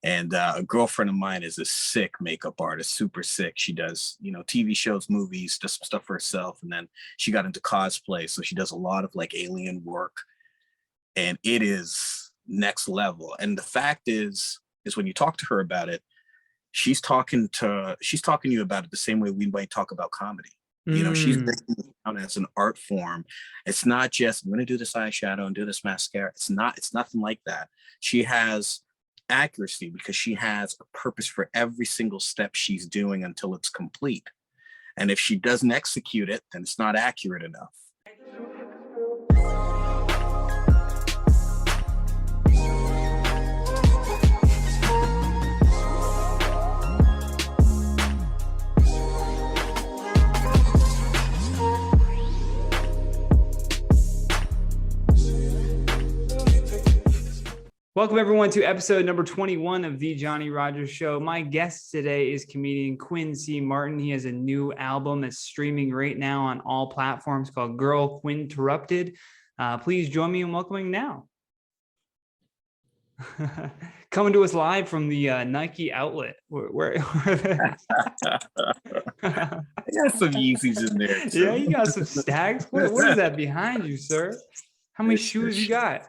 And a girlfriend of mine is a sick makeup artist, super sick. She does, TV shows, movies, does some stuff for herself. And then she got into cosplay. So she does a lot of like alien work. And it is next level. And the fact is when you talk to her about it, she's talking to you about it the same way we might talk about comedy. She's breaking it down as an art form. It's not just, I'm going to do this eyeshadow and do this mascara. It's nothing like that. She has accuracy because she has a purpose for every single step she's doing until it's complete. And if she doesn't execute it, then it's not accurate enough. Welcome, everyone, to episode number 21 of The Johnny Rogers Show. My guest today is comedian Quinn C. Martin. He has a new album that's streaming right now on all platforms called Girl Quinterrupted. Please join me in welcoming now. Coming to us live from the Nike outlet. Where I got some Yeezys in there, too. Yeah, you got some Stags. What is that behind you, sir? How many shoes you got?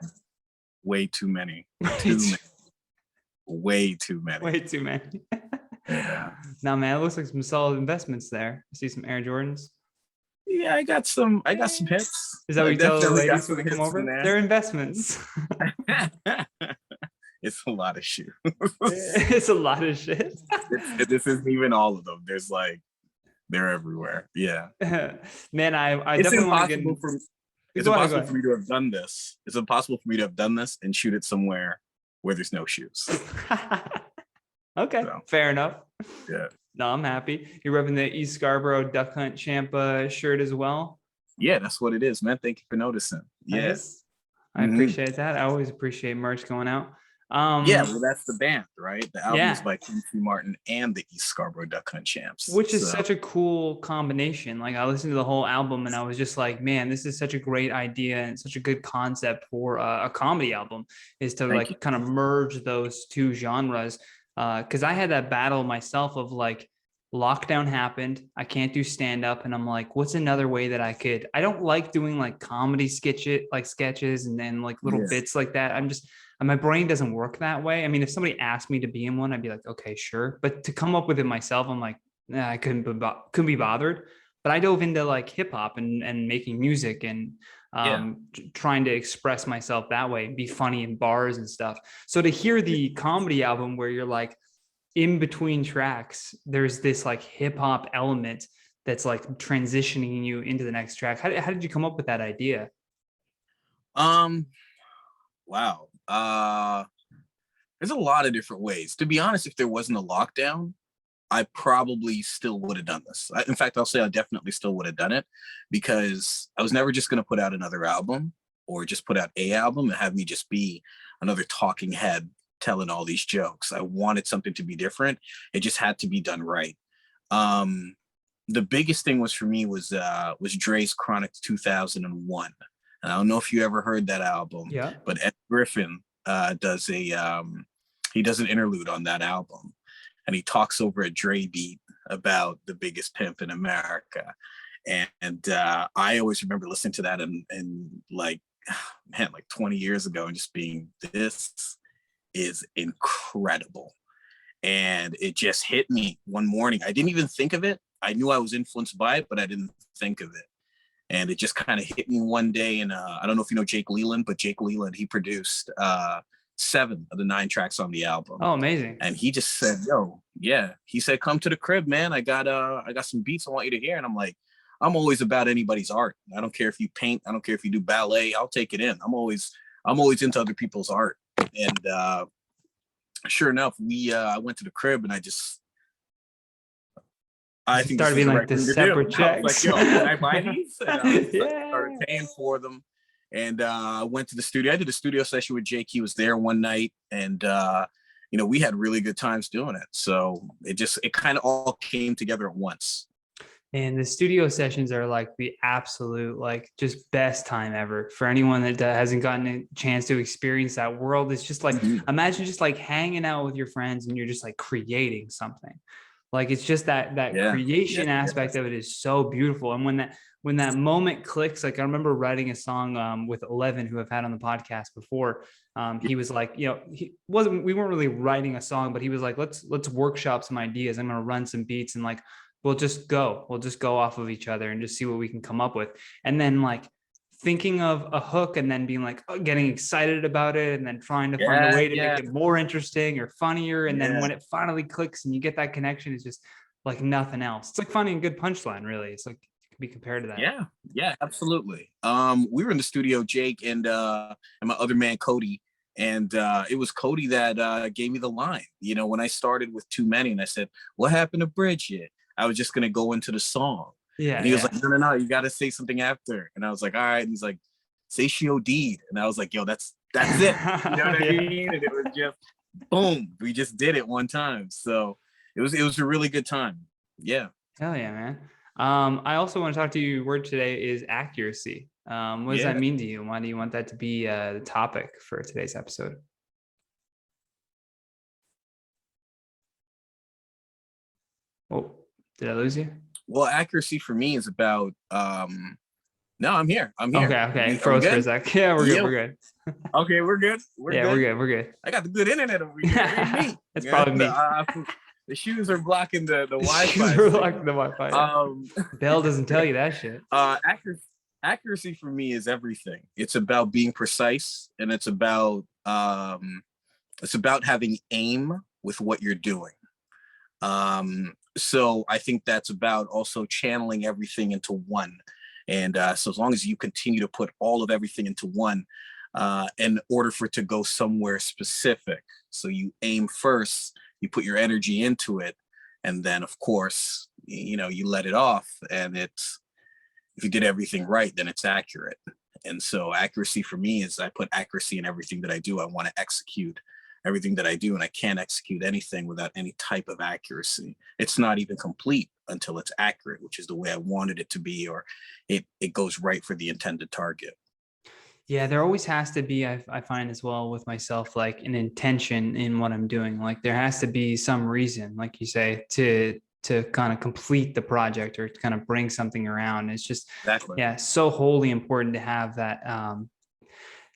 Way too many. Way too many. Yeah. Now, man, it looks like some solid investments there. I see some Air Jordans. Yeah, I got some hits. Is that what you tell the ladies when they come over? They're investments. It's a lot of shoes. It's a lot of shit. This isn't even all of them. There's they're everywhere. Yeah. Man, I definitely want to get It's impossible for me to have done this. It's impossible for me to have done this and shoot it somewhere where there's no shoes. Okay, so, fair enough. Yeah. No, I'm happy. You're repping the East Scarborough Duck Hunt Champa shirt as well? Yeah, that's what it is, man. Thank you for noticing. Yes. I appreciate that. I always appreciate merch going out. Yeah, well, that's the band, right? The album is by Quinn C. Martin and the East Scarborough Duck Hunt Champs. Which is such a cool combination. Like, I listened to the whole album and I was just like, man, this is such a great idea and such a good concept for a comedy album, is to kind of merge those two genres. Because I had that battle myself of like, lockdown happened, I can't do stand-up, and I'm like, what's another way that I don't like doing like comedy sketches and then like little bits like that. My brain doesn't work that way. I mean, if somebody asked me to be in one, I'd be like, okay, sure. But to come up with it myself, I'm like, nah, I couldn't be bothered. But I dove into like hip hop and making music and trying to express myself that way, be funny in bars and stuff. So to hear the comedy album where you're like, in between tracks, there's this like hip hop element that's like transitioning you into the next track. How did you come up with that idea? Wow. There's a lot of different ways. To be honest, if there wasn't a lockdown, I probably still would have done this. In fact, I'll say I definitely still would have done it, because I was never just going to put out another album or just put out a album and have me just be another talking head telling all these jokes. I wanted something to be different. It just had to be done right. The biggest thing was for me was Dre's Chronic 2001. And I don't know if you ever heard that album, but Ed Griffin does an interlude on that album, and he talks over a Dre beat about the biggest pimp in America. And I always remember listening to that and like 20 years ago and just being, this is incredible. And it just hit me one morning. I didn't even think of it. I knew I was influenced by it, but I didn't think of it. And it just kind of hit me one day. And I don't know if you know Jake Leland, but Jake Leland, he produced 7 of the 9 tracks on the album. Oh, amazing. And he just said, he said, come to the crib, man. I got some beats I want you to hear. And I'm like, I'm always about anybody's art. I don't care if you paint. I don't care if you do ballet. I'll take it in. I'm always into other people's art. And sure enough, I went to the crib and I think started being like the separate checks. I was like, yo, can I buy these? And I started paying for them. And I went to the studio. I did a studio session with Jake. He was there one night, and we had really good times doing it. So it kind of all came together at once. And the studio sessions are like the absolute, like, just best time ever for anyone that hasn't gotten a chance to experience that world. It's just like, Mhm. imagine just like hanging out with your friends and you're just like creating something. Like, it's just that Yeah. Yeah. creation aspect of it is so beautiful. And when that moment clicks, like I remember writing a song with 11, who I've had on the podcast before. He was like, we weren't really writing a song, but he was like, let's workshop some ideas. I'm going to run some beats and like, we'll just go off of each other and just see what we can come up with. And then like thinking of a hook and then being like, getting excited about it and then trying to find a Yeah. way to Yeah. make it more interesting or funnier. And then Yeah. when it finally clicks and you get that connection, it's just like nothing else. It's like finding a good punchline, really. It's like, it can be compared to that. Yeah. Yeah. Absolutely. We were in the studio, Jake and my other man Cody, and it was Cody that gave me the line. When I started with Too Many, and I said, "What happened to Bridget?" I was just gonna go into the song, Yeah. and he was like, "No, no, no, you got to say something after." And I was like, "All right." And he's like, "Say she OD'd," and I was like, "Yo, that's it." You know what I mean? And it was just boom. We just did it one time, so it was a really good time. Yeah. Hell yeah, man. I also want to talk to you. Your word today is accuracy. What does that Yeah. mean to you? Why do you want that to be the topic for today's episode? Oh, did I lose you? Well, accuracy for me is about no, I'm here. I'm here. Okay. Are we Froze for a good? sec. Yeah, we're good. Yeah. We're good. Okay, we're good. Yeah, Good. we're good. I got the good internet over here. It ain't me. It's Yeah, probably me. the shoes are blocking the Shoes Wi-Fi. are like the Wi-Fi. Um, Bell doesn't tell you that shit. accuracy for me is everything. It's about being precise, and it's about having aim with what you're doing. So I think that's about also channeling everything into one. And so as long as you continue to put all of everything into one, in order for it to go somewhere specific. So you aim first, you put your energy into it, and then of course, you let it off. And if you did everything right, then it's accurate. And so accuracy for me is I put accuracy in everything that I do. I want to execute everything that I do, and I can't execute anything without any type of accuracy. It's not even complete until it's accurate, which is the way I wanted it to be, or it goes right for the intended target. Yeah, there always has to be, I find as well with myself, like an intention in what I'm doing. Like there has to be some reason, like you say, to kind of complete the project or to kind of bring something around. It's just, Exactly. yeah, so wholly important to have that,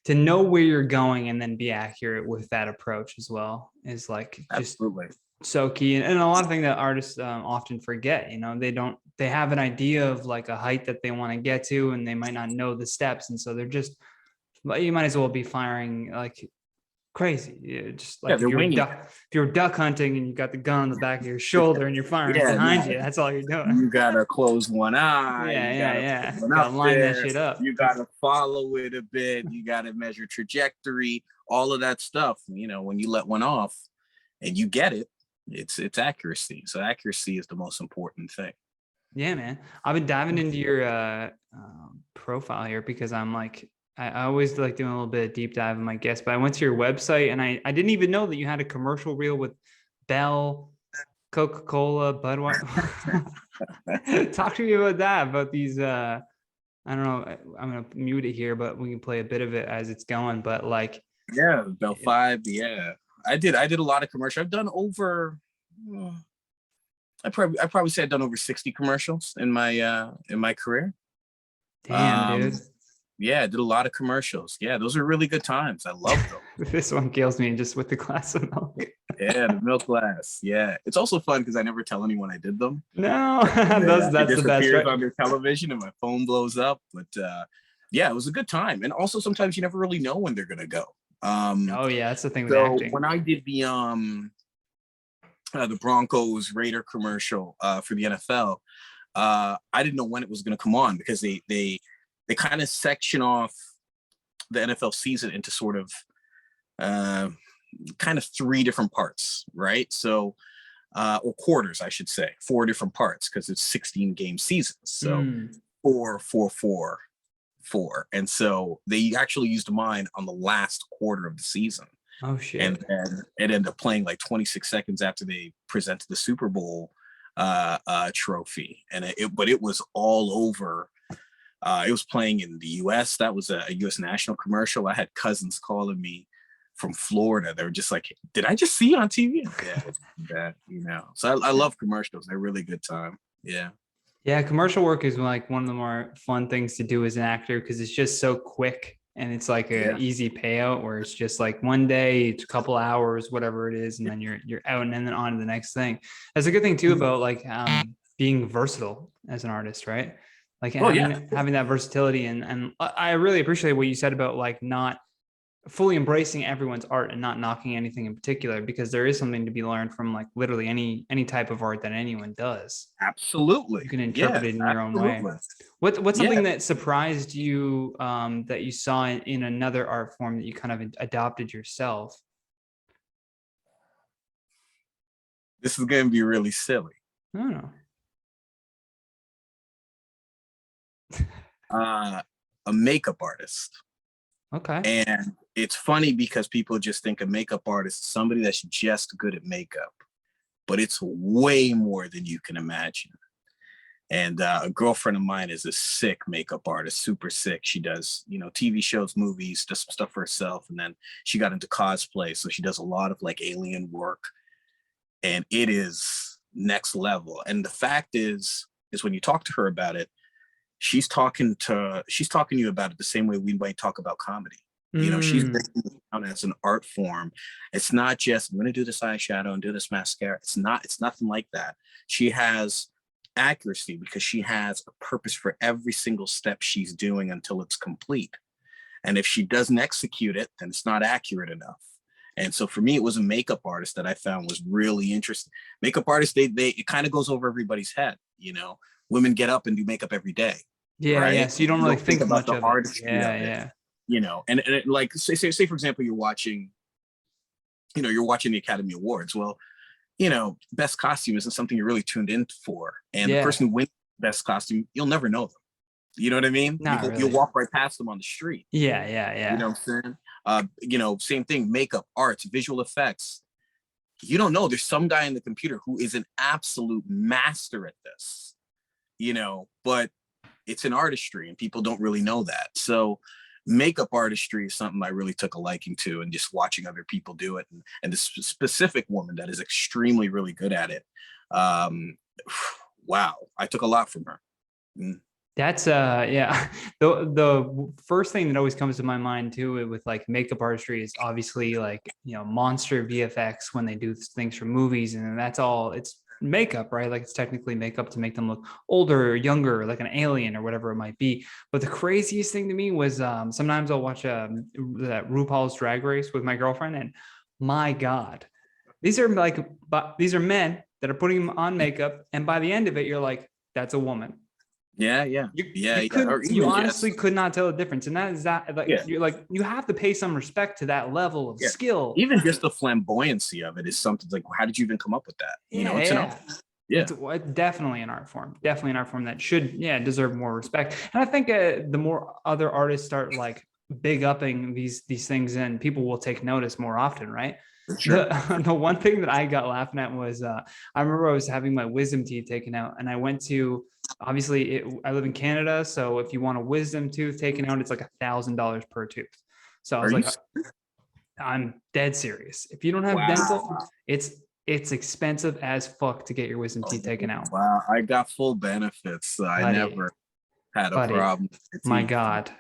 to know where you're going and then be accurate with that approach as well is like just Absolutely. so key. And a lot of things that artists often forget, they have an idea of like a height that they want to get to, and they might not know the steps. And so they're just, you might as well be firing like crazy. Just like Yeah, if you're duck hunting and you got the gun on the back of your shoulder and you're firing behind you, that's all you're doing. You gotta close one eye. Yeah. Gotta line that shit up. You gotta follow it a bit. You gotta measure trajectory, all of that stuff. When you let one off and you get it, it's accuracy. So accuracy is the most important thing. Yeah, man. I've been diving into your profile here because I'm like, I always like doing a little bit of deep dive on my guests, but I went to your website and I didn't even know that you had a commercial reel with Bell, Coca-Cola, Budweiser. Talk to me about that, about these, I don't know, I'm going to mute it here, but we can play a bit of it as it's going, but like. Yeah, Bell 5, yeah. I did a lot of commercials. I've done over, I probably say I've done over 60 commercials in my career. Damn, dude. Yeah, I did a lot of commercials. Yeah, those are really good times. I love them. This one kills me just with the glass of milk. Yeah, the milk glass. Yeah, it's also fun because I never tell anyone I did them. No, that's the best. Right? On their television and my phone blows up. But yeah, it was a good time. And also sometimes you never really know when they're gonna go. Oh yeah, that's the thing with so acting. When I did the Broncos Raider commercial for the NFL, I didn't know when it was gonna come on because they kind of section off the NFL season into sort of kind of 3 different parts, right? So, or quarters, I should say, 4 different parts because it's 16 game seasons. So 4, 4, 4, 4. And so they actually used mine on the last quarter of the season. Oh shit. And it ended up playing like 26 seconds after they presented the Super Bowl trophy, and but it was all over. It was playing in the U.S. That was a U.S. national commercial. I had cousins calling me from Florida. They were just like, "Did I just see you on TV?" Yeah, that, you know. So I love commercials. They're really good time. Yeah. Yeah, commercial work is like one of the more fun things to do as an actor because it's just so quick and it's like a easy payout where it's just like one day, it's a couple hours, whatever it is, and then you're out and then on to the next thing. That's a good thing too about like being versatile as an artist, right? Like having that versatility and I really appreciate what you said about like not fully embracing everyone's art and not knocking anything in particular, because there is something to be learned from like literally any type of art that anyone does. Absolutely. You can interpret it in your own way. What's something that surprised you that you saw in another art form that you kind of adopted yourself? This is going to be really silly. I don't know. A makeup artist. Okay. And it's funny because people just think a makeup artist is somebody that's just good at makeup, but it's way more than you can imagine. And a girlfriend of mine is a sick makeup artist, super sick. She does, you know, TV shows, movies, does some stuff for herself. And then she got into cosplay. So she does a lot of like alien work. And it is next level. And the fact is when you talk to her about it, she's talking to you about it the same way we might talk about comedy. You know, she's breaking it down as an art form. It's not just, I'm going to do this eyeshadow and do this mascara. It's nothing like that. She has accuracy because she has a purpose for every single step she's doing until it's complete. And if she doesn't execute it, then it's not accurate enough. And so for me, it was a makeup artist that I found was really interesting. Makeup artists, it kind of goes over everybody's head. You know, women get up and do makeup every day. Yeah, right? Yeah. So you don't really think much about the of artistry it. Yeah, of it. yeah. You know, and it, like say for example, you're watching the Academy Awards. Well, you know, best costume isn't something you're really tuned in for, and the person who wins best costume, you'll never know them. You know what I mean? You'll walk right past them on the street. Yeah, yeah, yeah. You know what I'm saying? You know, same thing. Makeup, arts, visual effects. You don't know. There's some guy in the computer who is an absolute master at this. You know, but it's an artistry, and people don't really know that. So makeup artistry is something I really took a liking to, and just watching other people do it, and this specific woman that is extremely really good at it. Wow, I took a lot from her. That's yeah. The first thing that always comes to my mind too with like makeup artistry is obviously like, you know, monster VFX when they do things for movies, and that's all it's makeup, right? Like it's technically makeup to make them look older or younger, like an alien or whatever it might be. But the craziest thing to me was sometimes I'll watch that RuPaul's Drag Race with my girlfriend, and my God, these are men that are putting on makeup, and by the end of it, you're like, that's a woman. Yeah. You honestly could not tell the difference, and you're like, you have to pay some respect to that level of skill. Even just the flamboyancy of it is something like, how did you even come up with that? You know, it's an art. Yeah, it's definitely an art form. Definitely an art form that should deserve more respect. And I think the more other artists start like big upping these things, and people will take notice more often, right? Sure. The one thing that I got laughing at was I remember I was having my wisdom teeth taken out, and I went to, obviously I live in Canada, so if you want a wisdom tooth taken out, it's like $1,000 per tooth. So I was like, I'm dead serious. If you don't have dental, it's expensive as fuck to get your wisdom teeth taken out. Wow, I got full benefits. So I never had a problem. My God,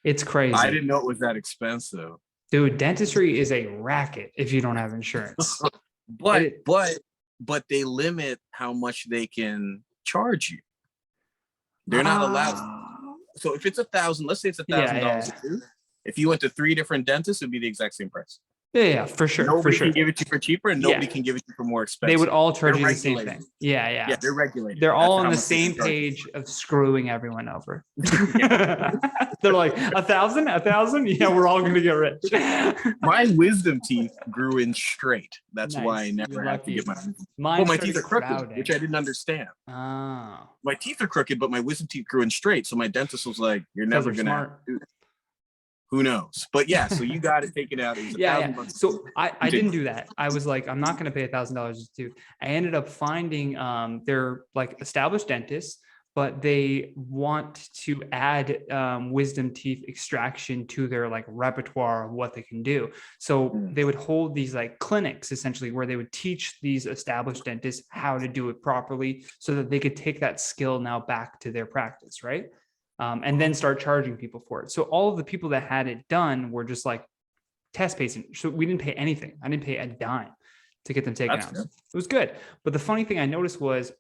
it's crazy. I didn't know it was that expensive. Dude, dentistry is a racket if you don't have insurance. but they limit how much they can charge you. They're not allowed. So if it's $1,000, let's say it's $1,000 a tooth. If you went to 3 different dentists, it'd be the exact same price. Yeah, for sure. Nobody can give it to you for cheaper, and nobody can give it to you for more expensive. They would all charge you the same thing. Yeah, they're regulated. They're all on the same page of screwing everyone over. They're like, 1,000? Yeah, we're all gonna get rich. My wisdom teeth grew in straight. That's why I never had to get my teeth are crooked, which I didn't understand. My teeth are crooked, but my wisdom teeth grew in straight. So my dentist was like, "You're never gonna do this." Who knows? But yeah, so you got it taken out. It was $1,000. So I didn't do that. I was like, I'm not going to pay $1,000 to. I ended up finding they're like established dentists, but they want to add wisdom teeth extraction to their like repertoire of what they can do. So they would hold these like clinics essentially where they would teach these established dentists how to do it properly so that they could take that skill now back to their practice, right? And then start charging people for it. So all of the people that had it done were just like test patients. So we didn't pay anything. I didn't pay a dime to get them taken out. Good. It was good. But the funny thing I noticed was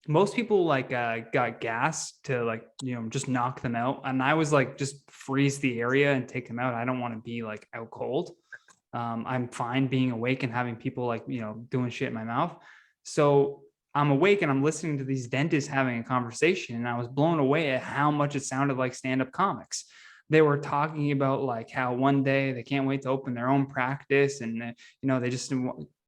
most people like got gas to like, you know, just knock them out. And I was like, just freeze the area and take them out. I don't want to be like out cold. I'm fine being awake and having people like, you know, doing shit in my mouth. So I'm awake and I'm listening to these dentists having a conversation, and I was blown away at how much it sounded like stand-up comics. They were talking about like how one day they can't wait to open their own practice, and you know, they just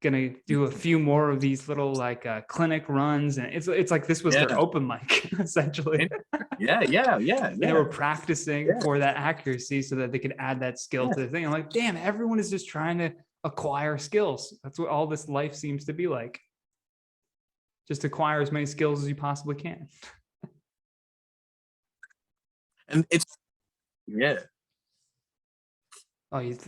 gonna do a few more of these little like clinic runs, and it's like this was their open mic essentially. They were practicing for that accuracy so that they could add that skill to the thing. I'm like, damn, everyone is just trying to acquire skills. That's what all this life seems to be like. Just acquire as many skills as you possibly can. And it's, Oh, you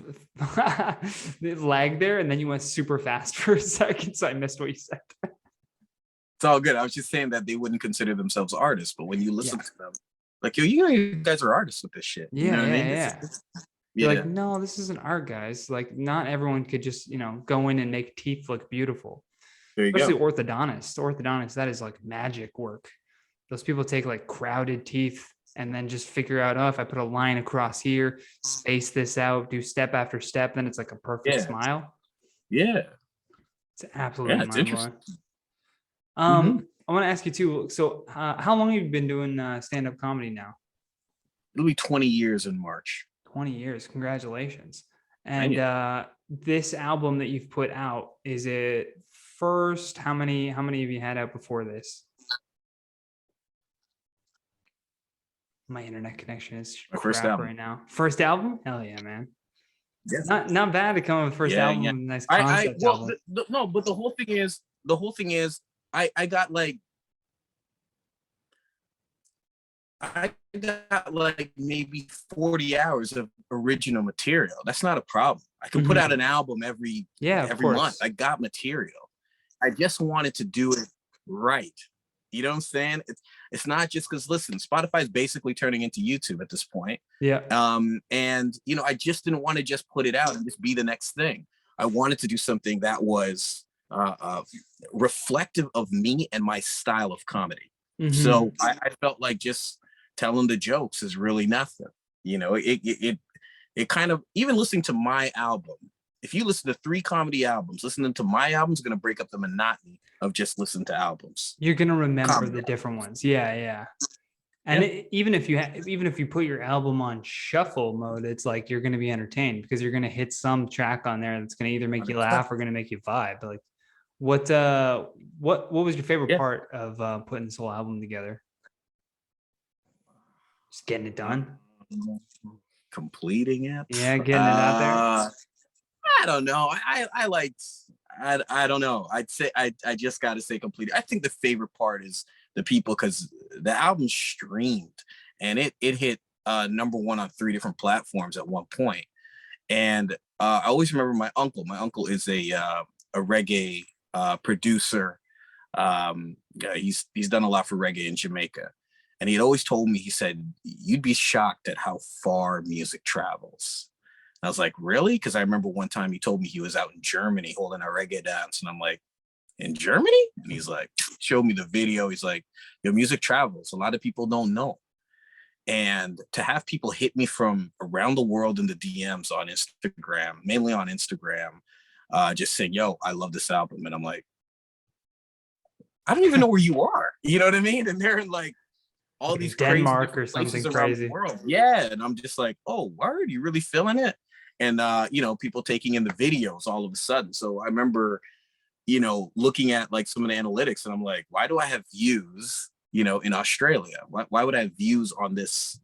lagged there and then you went super fast for a second, so I missed what you said. It's all good. I was just saying that they wouldn't consider themselves artists, but when you listen to them, like, yo, you guys are artists with this shit. You know what I mean? You're like, no, this isn't art, guys. Like, not everyone could just, you know, go in and make teeth look beautiful. Especially orthodontists, that is like magic work. Those people take like crowded teeth and then just figure out, oh, if I put a line across here, space this out, do step after step, then it's like a perfect smile. Yeah. It's absolutely mind-blowing. I want to ask you too. So how long have you been doing stand-up comedy now? It'll be 20 years in March. 20 years. Congratulations. And this album that you've put out, is it first? How many have you had out before this? My internet connection is crap right now. First album? Hell yeah, man. Yeah. Not bad to come with first album. Yeah. Nice concept album. No, but the whole thing is I got like maybe 40 hours of original material. That's not a problem. I can put out an album every month. I got material. I just wanted to do it right. You know what I'm saying? It's not just because, listen, Spotify is basically turning into YouTube at this point. Yeah. And you know, I just didn't want to just put it out and just be the next thing. I wanted to do something that was reflective of me and my style of comedy. So I felt like just telling the jokes is really nothing. You know, it kind of, even listening to my album, if you listen to 3 comedy albums, listening to my album is going to break up the monotony of just listening to albums. You're going to remember the different ones. Yeah. And even if you put your album on shuffle mode, it's like you're going to be entertained because you're going to hit some track on there that's going to either make you laugh or going to make you vibe. But like, what was your favorite part of putting this whole album together? Just getting it done, completing it. Yeah, getting it out there. I don't know. I don't know. I'd say I just got to say complete. I think the favorite part is the people, because the album streamed and it hit #1 on 3 different platforms at one point. And I always remember my uncle. My uncle is a reggae producer. He's done a lot for reggae in Jamaica. And he'd always told me, he said, you'd be shocked at how far music travels. And I was like, really? Because I remember one time he told me he was out in Germany holding a reggae dance. And I'm like, in Germany? And he's like, showed me the video. He's like, your music travels. A lot of people don't know. And to have people hit me from around the world in the DMs on Instagram, mainly on Instagram, just saying, yo, I love this album. And I'm like, I don't even know where you are. You know what I mean? And they're in like all these Denmark or something crazy. Yeah. And I'm just like, oh, word, you really feeling it? And, you know, people taking in the videos all of a sudden. So I remember, you know, looking at like some of the analytics and I'm like, why do I have views, you know, in Australia? Why would I have views on this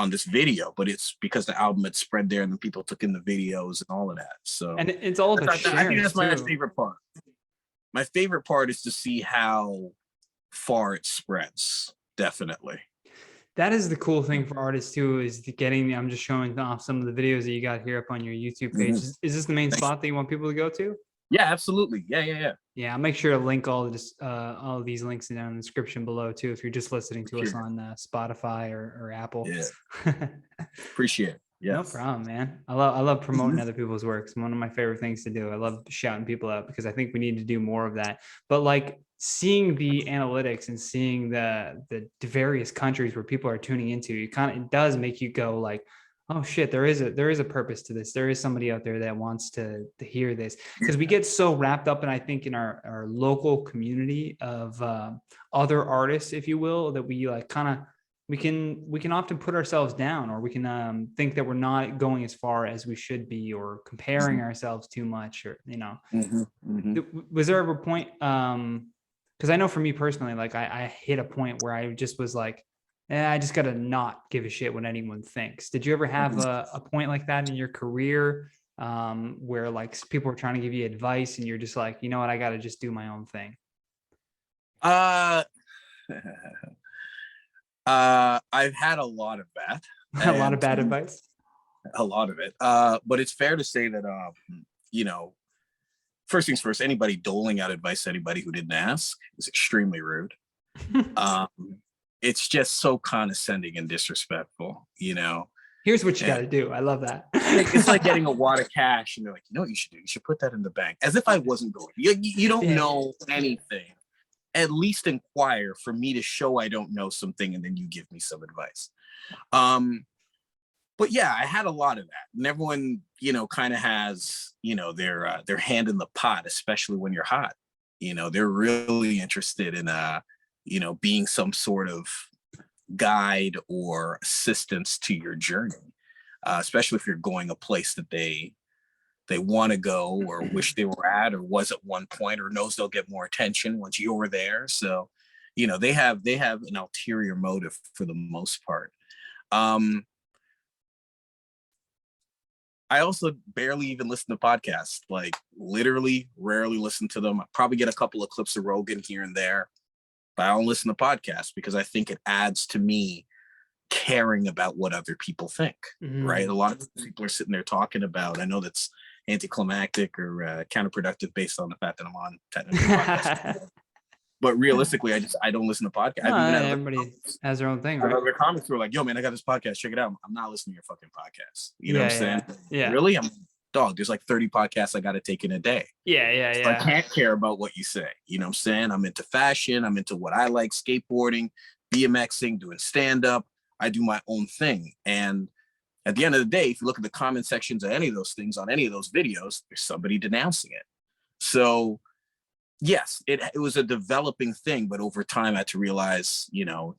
this video, but it's because the album had spread there and then people took in the videos and all of that. So, and it's all about sharing. I think that's my too. favorite part. My favorite part is to see how far it spreads. Definitely. That is the cool thing for artists too, is getting, I'm just showing off some of the videos that you got here up on your YouTube page. Is this the main spot that you want people to go to? Yeah, absolutely. Yeah. I'll make sure to link all of these links down in the description below too, if you're just listening to us on Spotify or Apple. Yeah. Appreciate it. Yeah. No problem, man. I love promoting other people's work. It's one of my favorite things to do. I love shouting people out because I think we need to do more of that. But like seeing the analytics and seeing the various countries where people are tuning into, it does make you go like, oh shit, there is a purpose to this. There is somebody out there that wants to hear this, because we get so wrapped up in, I think, in our local community of other artists, if you will, that we like kind of, we can often put ourselves down, or we can think that we're not going as far as we should be, or comparing ourselves too much, or, you know. Was there ever a point, because I know for me personally, like I hit a point where I just was like, I just got to not give a shit what anyone thinks. Did you ever have a point like that in your career, where like people were trying to give you advice and you're just like, you know what, I got to just do my own thing? I've had a lot of that. A lot of bad advice. A lot of it. But it's fair to say that, you know, first things first, anybody doling out advice to anybody who didn't ask is extremely rude. It's just so condescending and disrespectful, you know. Here's what you got to do. I love that. It's like getting a wad of cash and they're like, you know what you should do? You should put that in the bank. As if I wasn't going. You don't know anything. At least inquire for me to show I don't know something, and then you give me some advice. But yeah, I had a lot of that. And everyone, you know, kind of has, you know, their hand in the pot, especially when you're hot. You know, they're really interested in you know, being some sort of guide or assistance to your journey, especially if you're going a place that they want to go, or wish they were at, or was at one point, or knows they'll get more attention once you're there. So, you know, they have an ulterior motive for the most part. I also barely even listen to podcasts, like literally rarely listen to them. I probably get a couple of clips of Rogan here and there, but I don't listen to podcasts because I think it adds to me caring about what other people think, right? A lot of people are sitting there talking about, I know that's anticlimactic or counterproductive based on the fact that I'm on technical podcasts. But realistically, I don't listen to podcasts. No, everybody has their own thing, right? Other comics who are like, yo, man, I got this podcast, check it out. I'm not listening to your fucking podcast. You know what I'm saying? Yeah. Really? I'm dog. There's like 30 podcasts I got to take in a day. Yeah. So I can't care about what you say. You know what I'm saying? I'm into fashion. I'm into what I like, skateboarding, BMXing, doing stand-up. I do my own thing. And at the end of the day, if you look at the comment sections of any of those things on any of those videos, there's somebody denouncing it. So yes, it was a developing thing, but over time I had to realize, you know,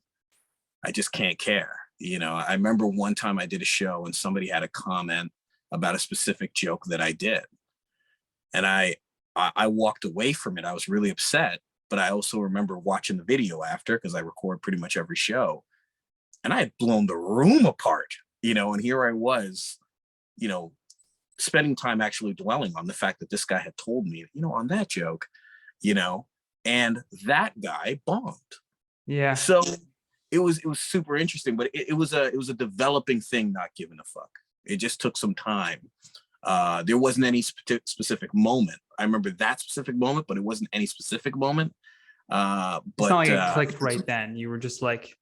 I just can't care. You know, I remember one time I did a show and somebody had a comment about a specific joke that I did. And I walked away from it. I was really upset, but I also remember watching the video after, because I record pretty much every show, and I had blown the room apart, you know, and here I was, you know, spending time actually dwelling on the fact that this guy had told me, you know, on that joke, you know, and that guy bombed. Yeah. So it was super interesting, but it was a developing thing, not giving a fuck. It just took some time. There wasn't any specific moment. I remember that specific moment, but it wasn't any specific moment. But it's not like it clicked right then. You were just like,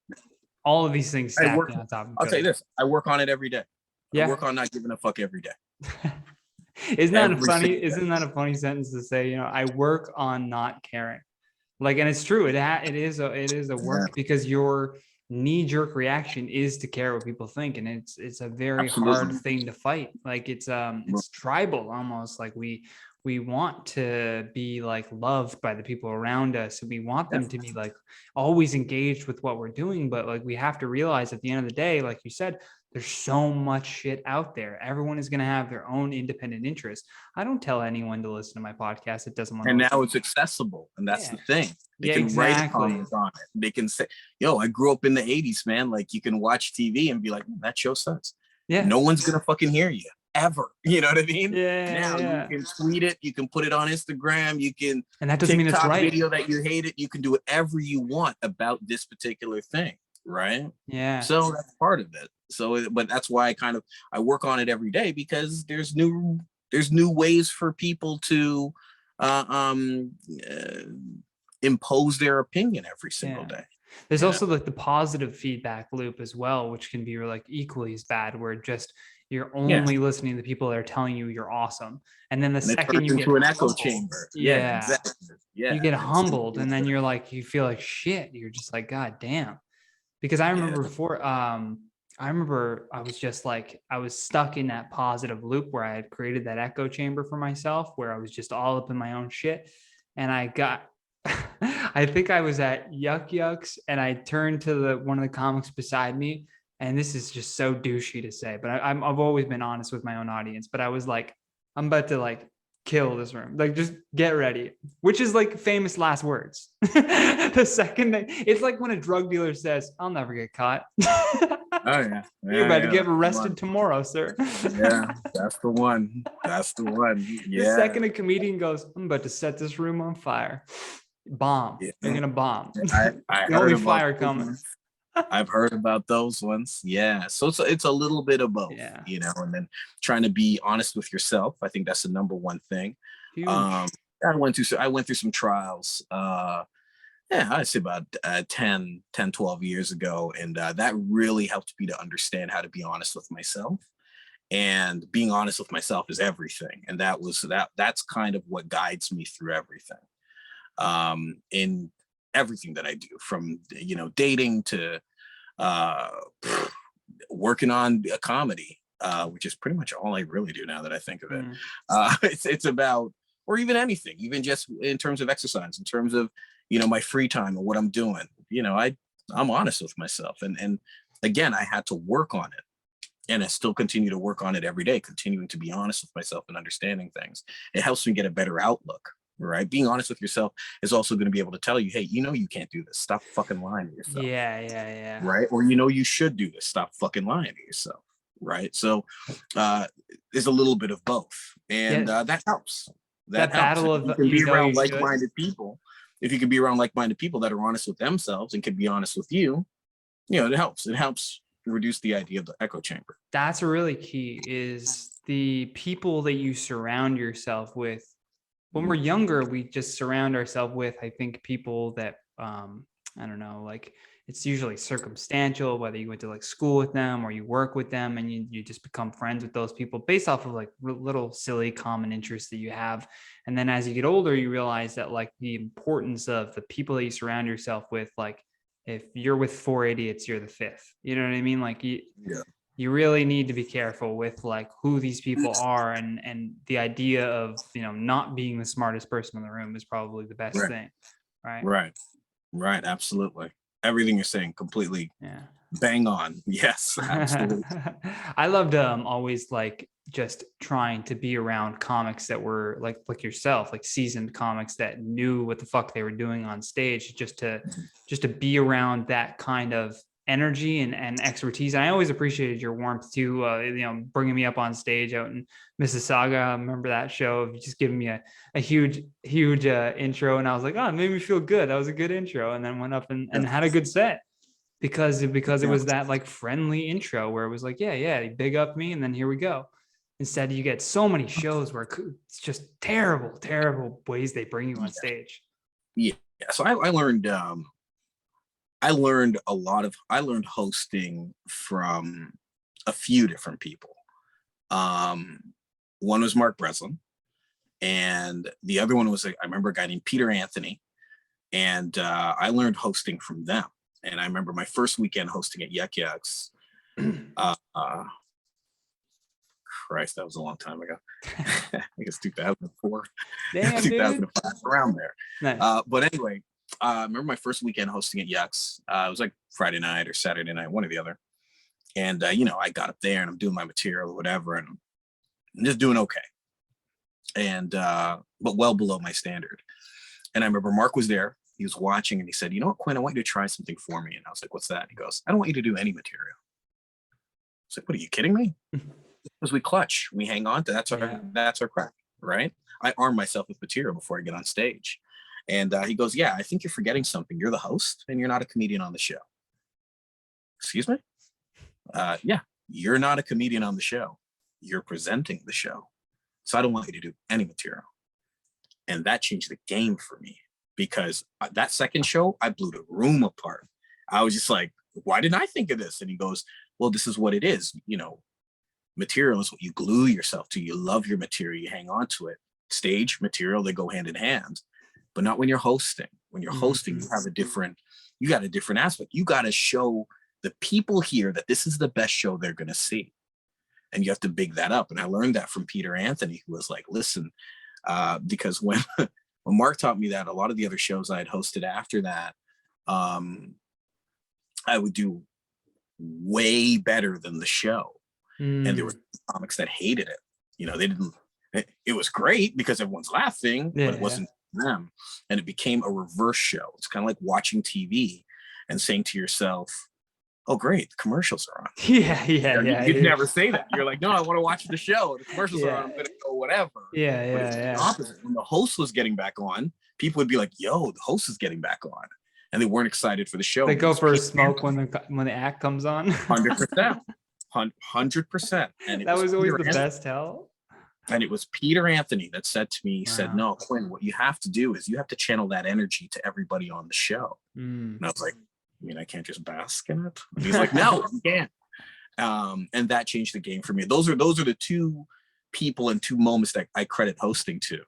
all of these things stacked on top of each I'll tell you this, I work on it every day. Yeah. I work on not giving a fuck every day. Isn't that a funny sentence to say? You know, I work on not caring. Like, and it's true. It is a work, because your knee-jerk reaction is to care what people think, and it's a very hard thing to fight. Like it's tribal almost. Like we want to be like loved by the people around us. We want them to be like always engaged with what we're doing, but like we have to realize at the end of the day, like you said, there's so much shit out there. Everyone is going to have their own independent interest. I don't tell anyone to listen to my podcast that doesn't want to And listen. now it's accessible, and that's the thing. They can write a comment on it. They can say, yo, I grew up in the 80s, man. Like, you can watch TV and be like, that show sucks. Yeah. No one's gonna fucking hear you ever. You know what I mean? Yeah. Now you can tweet it, you can put it on Instagram, you can, and that doesn't mean it's right. Video that you hate it, you can do whatever you want about this particular thing, right? Yeah. So that's part of it. So, but that's why I work on it every day, because there's new ways for people to impose their opinion every single day. There's also like the positive feedback loop as well, which can be like equally as bad, where just you're only listening to the people that are telling you you're awesome. And then the second you get into an echo chamber. Yeah. Exactly. Yeah. You get humbled, and then you're like, you feel like shit. You're just like, God damn. Because I remember before, I remember I was just like, I was stuck in that positive loop where I had created that echo chamber for myself, where I was just all up in my own shit. And I got, I think I was at Yuck Yucks, and I turned to one of the comics beside me. And this is just so douchey to say, but I've always been honest with my own audience. But I was like, I'm about to like kill this room. Like, just get ready, which is like famous last words. The second it's like when a drug dealer says, I'll never get caught. Oh yeah. You're about to get arrested tomorrow, sir. Yeah, that's the one. That's the one. Yeah. The second a comedian goes, I'm about to set this room on fire. Bomb. Yeah. They're gonna bomb. I the only fire coming. I've heard about those ones. Yeah. So it's a little bit of both, you know, and then trying to be honest with yourself. I think that's the number one thing. Huge. I went through some trials. I'd say about 10, 12 years ago. And that really helped me to understand how to be honest with myself. And being honest with myself is everything. And that's kind of what guides me through everything. In everything that I do, from, you know, dating to working on a comedy, which is pretty much all I really do now that I think of it. It's about, or even anything, even just in terms of exercise, in terms of, you know, my free time and what I'm doing. You know, I'm honest with myself. And again, I had to work on it. And I still continue to work on it every day, continuing to be honest with myself and understanding things. It helps me get a better outlook, right? Being honest with yourself is also going to be able to tell you, hey, you know, you can't do this. Stop fucking lying to yourself. Yeah. Right? Or, you know, you should do this. Stop fucking lying to yourself. Right? So there's a little bit of both. And that helps. That battle of, you can be around like-minded people. If you can be around like-minded people that are honest with themselves and can be honest with you, you know, it helps. It helps reduce the idea of the echo chamber. That's really key, is the people that you surround yourself with. When we're younger, we just surround ourselves with, I think, people that, I don't know, like, it's usually circumstantial, whether you went to like school with them or you work with them, and you just become friends with those people based off of like little silly common interests that you have. And then as you get older, you realize that like the importance of the people that you surround yourself with, like if you're with 4 idiots, you're the fifth, you know what I mean? Like you really need to be careful with like who these people are, and the idea of, you know, not being the smartest person in the room is probably the best thing. Right. Absolutely. Everything you're saying, completely bang on. Yes, absolutely. I loved always like just trying to be around comics that were like yourself, like seasoned comics that knew what the fuck they were doing on stage, just to be around that kind of energy and expertise. And I always appreciated your warmth too, you know, bringing me up on stage out in Mississauga. I remember that show of just giving me a huge intro, and I was like, oh, it made me feel good. That was a good intro. And then went up and had a good set because it was that like friendly intro where it was like, yeah, big up me, and then here we go. Instead, you get so many shows where it's just terrible ways they bring you on stage. Yeah. So I learned hosting from a few different people. One was Mark Breslin, and the other one was, I remember a guy named Peter Anthony, and I learned hosting from them. And I remember my first weekend hosting at Yuck Yucks. Christ, that was a long time ago. I think it's 2004, 2005, around there. Nice. But anyway, I remember my first weekend hosting at Yucks. It was like Friday night or Saturday night, one or the other. And, I got up there and I'm doing my material or whatever, and I'm just doing okay. And, but well below my standard. And I remember Mark was there. He was watching and he said, you know what, Quinn, I want you to try something for me. And I was like, what's that? And he goes, I don't want you to do any material. I was like, what, are you kidding me? Because we clutch, we hang on to, that's our craft, right? I arm myself with material before I get on stage. And he goes, yeah, I think you're forgetting something. You're the host and you're not a comedian on the show. Excuse me? Yeah, you're not a comedian on the show. You're presenting the show. So I don't want you to do any material. And that changed the game for me, because that second show, I blew the room apart. I was just like, why didn't I think of this? And he goes, well, this is what it is. Material is what you glue yourself to. You love your material, you hang on to it. Stage, material, they go hand in hand, but not when you're hosting. When you're hosting, you got a different aspect. You got to show the people here that this is the best show they're going to see. And you have to big that up. And I learned that from Peter Anthony, who was like, listen, because when Mark taught me that, a lot of the other shows I had hosted after that, I would do way better than the show. And there were comics that hated it. They didn't, it was great because everyone's laughing, but it wasn't them. And it became a reverse show. It's kind of like watching TV and saying to yourself, oh, great, the commercials are on. You'd never say that. You're like, no, I want to watch the show. The commercials are on. I'm going to go whatever. But it's the opposite. When the host was getting back on, people would be like, yo, the host is getting back on. And they weren't excited for the show. They go for a smoke when the act comes on. 100%. 100%. And that was always the best tell. And it was Peter Anthony that said to me, he said, no, Quinn, what you have to do is you have to channel that energy to everybody on the show. And I was like, I can't just bask in it. And he's like, no, you can't. And that changed the game for me. Those are the two people and two moments that I credit hosting to.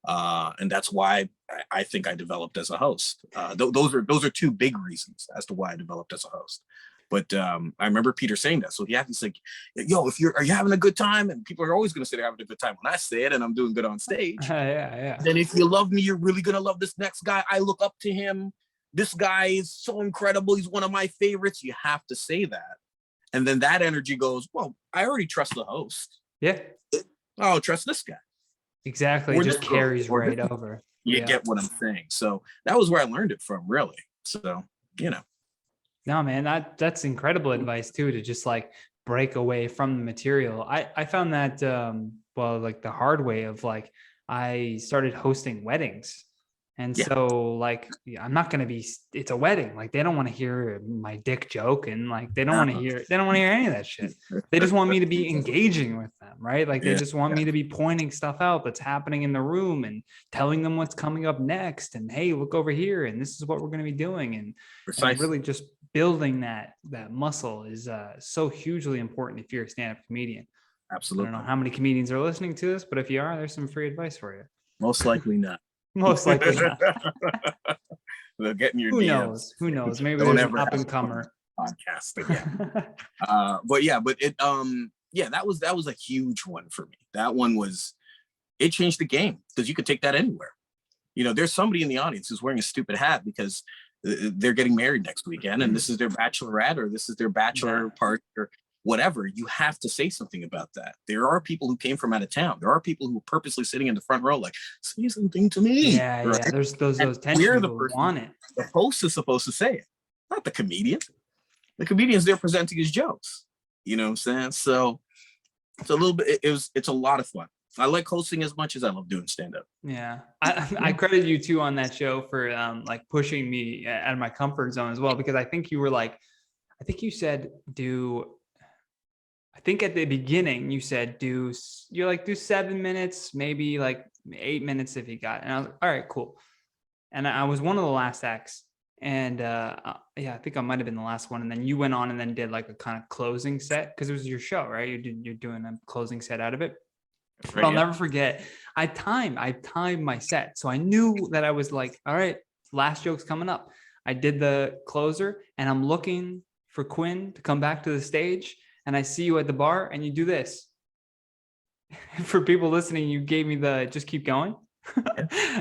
And that's why I think I developed as a host. Those are two big reasons as to why I developed as a host. But I remember Peter saying that. So he's like, yo, are you having a good time? And people are always going to say they're having a good time when I say it and I'm doing good on stage. Then if you love me, you're really going to love this next guy. I look up to him. This guy is so incredible. He's one of my favorites. You have to say that. And then that energy goes, well, I already trust the host. Yeah. I'll trust this guy. Exactly. It just carries right over. You get what I'm saying. So that was where I learned it from, really. So, No, man, that's incredible advice too, to just like break away from the material. I found that, like the hard way of like, I started hosting weddings. And so like, I'm not going to be, it's a wedding. Like they don't want to hear my dick joke. And like, they don't want to hear any of that shit. They just want me to be engaging with them. Right. Like they just want me to be pointing stuff out that's happening in the room and telling them what's coming up next. And, hey, look over here. And this is what we're going to be doing. And really just building that muscle is so hugely important if you're a stand-up comedian. Absolutely. I don't know how many comedians are listening to this, but if you are, there's some free advice for you. Most likely not. Most likely not. They'll get in your Who DMs. Who knows? Maybe there's an up and comer podcast again. But that was a huge one for me. That one it changed the game, because you could take that anywhere. There's somebody in the audience who's wearing a stupid hat because they're getting married next weekend and this is their bachelorette or this is their bachelor party or whatever. You have to say something about that. There are people who came from out of town. There are people who are purposely sitting in the front row like, say something to me. Right? There's those tensions who want it. The host is supposed to say it, not the comedian. The comedians, they're presenting his jokes. You know what I'm saying? So it's a little bit, it's a lot of fun. I like hosting as much as I love doing stand-up. Yeah. I credit you too on that show for like pushing me out of my comfort zone as well, because I think you were like, you said I think at the beginning you said do 7 minutes, maybe like 8 minutes if you got it. And I was like, all right, cool. And I was one of the last acts. And I think I might have been the last one. And then you went on and then did like a kind of closing set, because it was your show, right? You're doing a closing set out of it. But I'll never forget, I timed my set. So I knew that I was like, all right, last joke's coming up. I did the closer and I'm looking for Quinn to come back to the stage. And I see you at the bar and you do this. For people listening, you gave me the just keep going.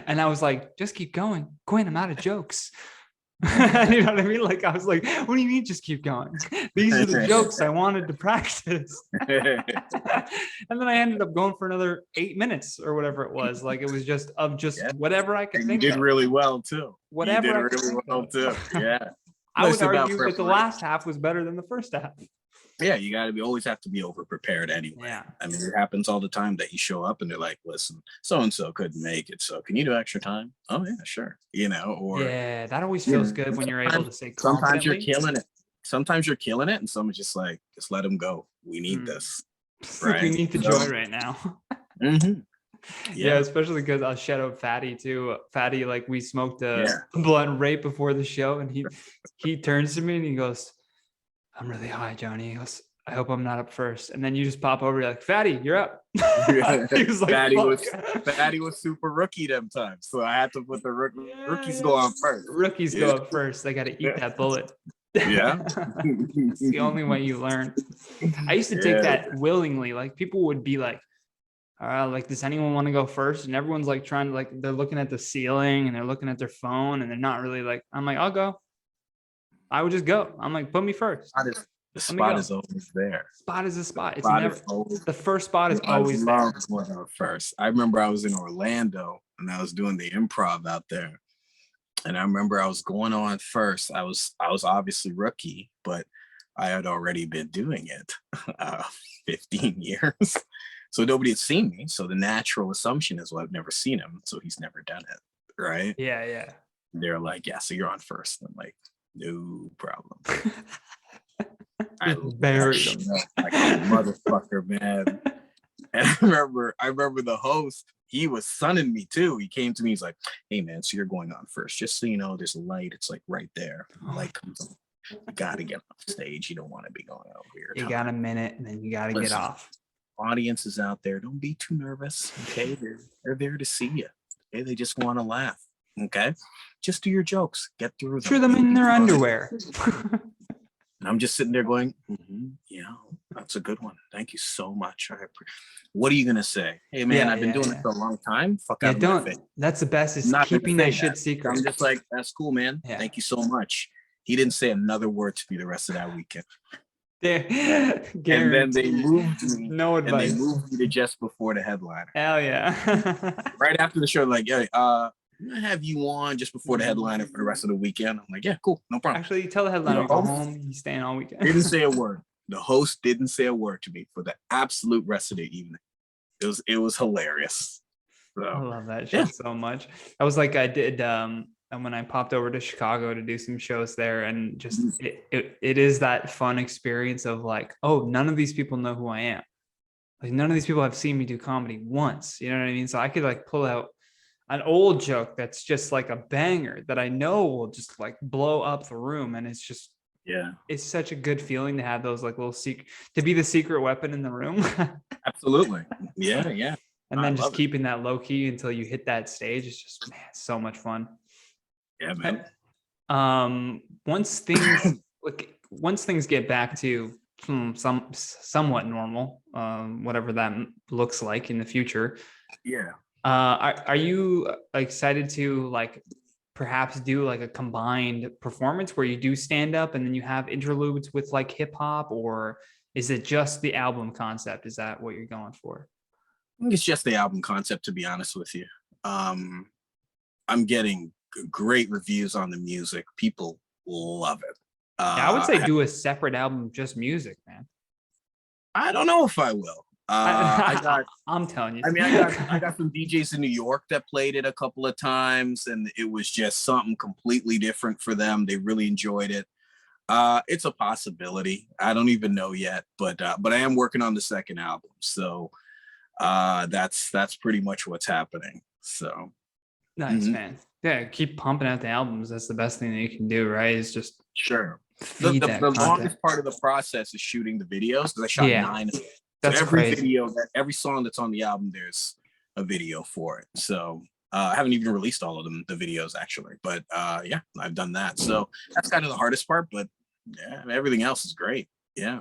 And I was like, just keep going. Quinn, I'm out of jokes. You know what I mean? Like, I was like, what do you mean just keep going? These are the jokes I wanted to practice. And then I ended up going for another 8 minutes or whatever it was. Like, it was just whatever I could think You of. did really well too. Whatever You I did could really think well of. too. Yeah. I would It's about argue that the last half was better than the first half. Yeah, you got to always have to be over prepared anyway. Yeah. I mean, it happens all the time that you show up and they're like, listen, so and so couldn't make it, so can you do extra time? Oh yeah, sure. You know, or yeah, that always feels good when you're able to say confidently. sometimes you're killing it. Sometimes you're killing it, and someone's just like, just let them go. We need this, right? We need the joy right now. Mm-hmm. Yeah, especially because I'll shout out Fatty too. Fatty, like, we smoked a blunt right before the show, and he turns to me and he goes, "I'm really high, Johnny." He goes, "I hope I'm not up first." And then you just pop over, you're like, "Fatty, you're up." He was like, Fatty was super rookie them times, so I had to put the rookies go on first. Rookies go up first. They got to eat that bullet. Yeah. It's the only way you learn. I used to take that willingly. Like, people would be like, like, does anyone want to go first? And everyone's like trying to, like, they're looking at the ceiling and they're looking at their phone and they're not really like, I'm like, I'll go. I would just go. I'm like, put me first. The spot is always there. Spot is a spot. It's never the first spot is always there. First. I remember I was in Orlando and I was doing the improv out there. And I remember I was going on first. I was obviously rookie, but I had already been doing it 15 years. So nobody had seen me. So the natural assumption is, well, I've never seen him, so he's never done it. Right? Yeah, yeah. They're like, yeah, so you're on first. I'm like, no problem. I buried him like a motherfucker, man. And I remember the host, he was sunning me too. He came to me, he's like, hey man, so you're going on first. Just so you know, there's a light, it's like right there. The light comes on. You gotta get off stage. You don't want to be going over here. You got a minute and then you gotta get off. Audience is out there. Don't be too nervous. Okay. They're there to see you. Okay. They just want to laugh. Okay. Just do your jokes. Get through them. Throw them in their underwear. And I'm just sitting there going, yeah, that's a good one. Thank you so much. What are you gonna say? Hey man, I've been doing it for a long time. Fuck out of my face. That's the best, is not keeping that shit secret. I'm just like, that's cool, man. Yeah. Thank you so much. He didn't say another word to me the rest of that weekend. And then they moved me. No advice. And they moved me to just before the headliner. Hell yeah. Right after the show, like, yeah, I'm gonna have you on just before the headliner for the rest of the weekend. I'm like, yeah, cool, no problem. Actually, you tell the headliner to go home. He's staying all weekend. Didn't say a word. The host didn't say a word to me for the absolute rest of the evening. It was hilarious. So, I love that shit so much. I was like, I did and when I popped over to Chicago to do some shows there, and just it is that fun experience of like, oh, none of these people know who I am. Like, none of these people have seen me do comedy once. You know what I mean? So I could like pull out an old joke that's just like a banger that I know will just like blow up the room. And it's just, it's such a good feeling to have those like little to be the secret weapon in the room. Absolutely. Yeah. Yeah. And then just keeping that low key until you hit that stage. It's just, man, so much fun. Yeah, man. And, once things get back to somewhat normal, whatever that looks like in the future. Yeah. Are you excited to like perhaps do like a combined performance where you do stand up and then you have interludes with like hip hop, or is it just the album concept? Is that what you're going for? I think it's just the album concept, to be honest with you. I'm getting great reviews on the music. People love it. I would say do a separate album, just music, man. I don't know if I will. I'm telling you. I mean, I got some DJs in New York that played it a couple of times, and it was just something completely different for them. They really enjoyed it. It's a possibility. I don't even know yet, but I am working on the second album, so that's pretty much what's happening. So nice, man. Yeah, keep pumping out the albums. That's the best thing that you can do, right? Is just the longest part of the process is shooting the videos, because I shot 9 of them. That's crazy. Every song that's on the album, there's a video for it. So I haven't even released all of them, the videos actually, but yeah, I've done that. So that's kind of the hardest part, but yeah, everything else is great. Yeah.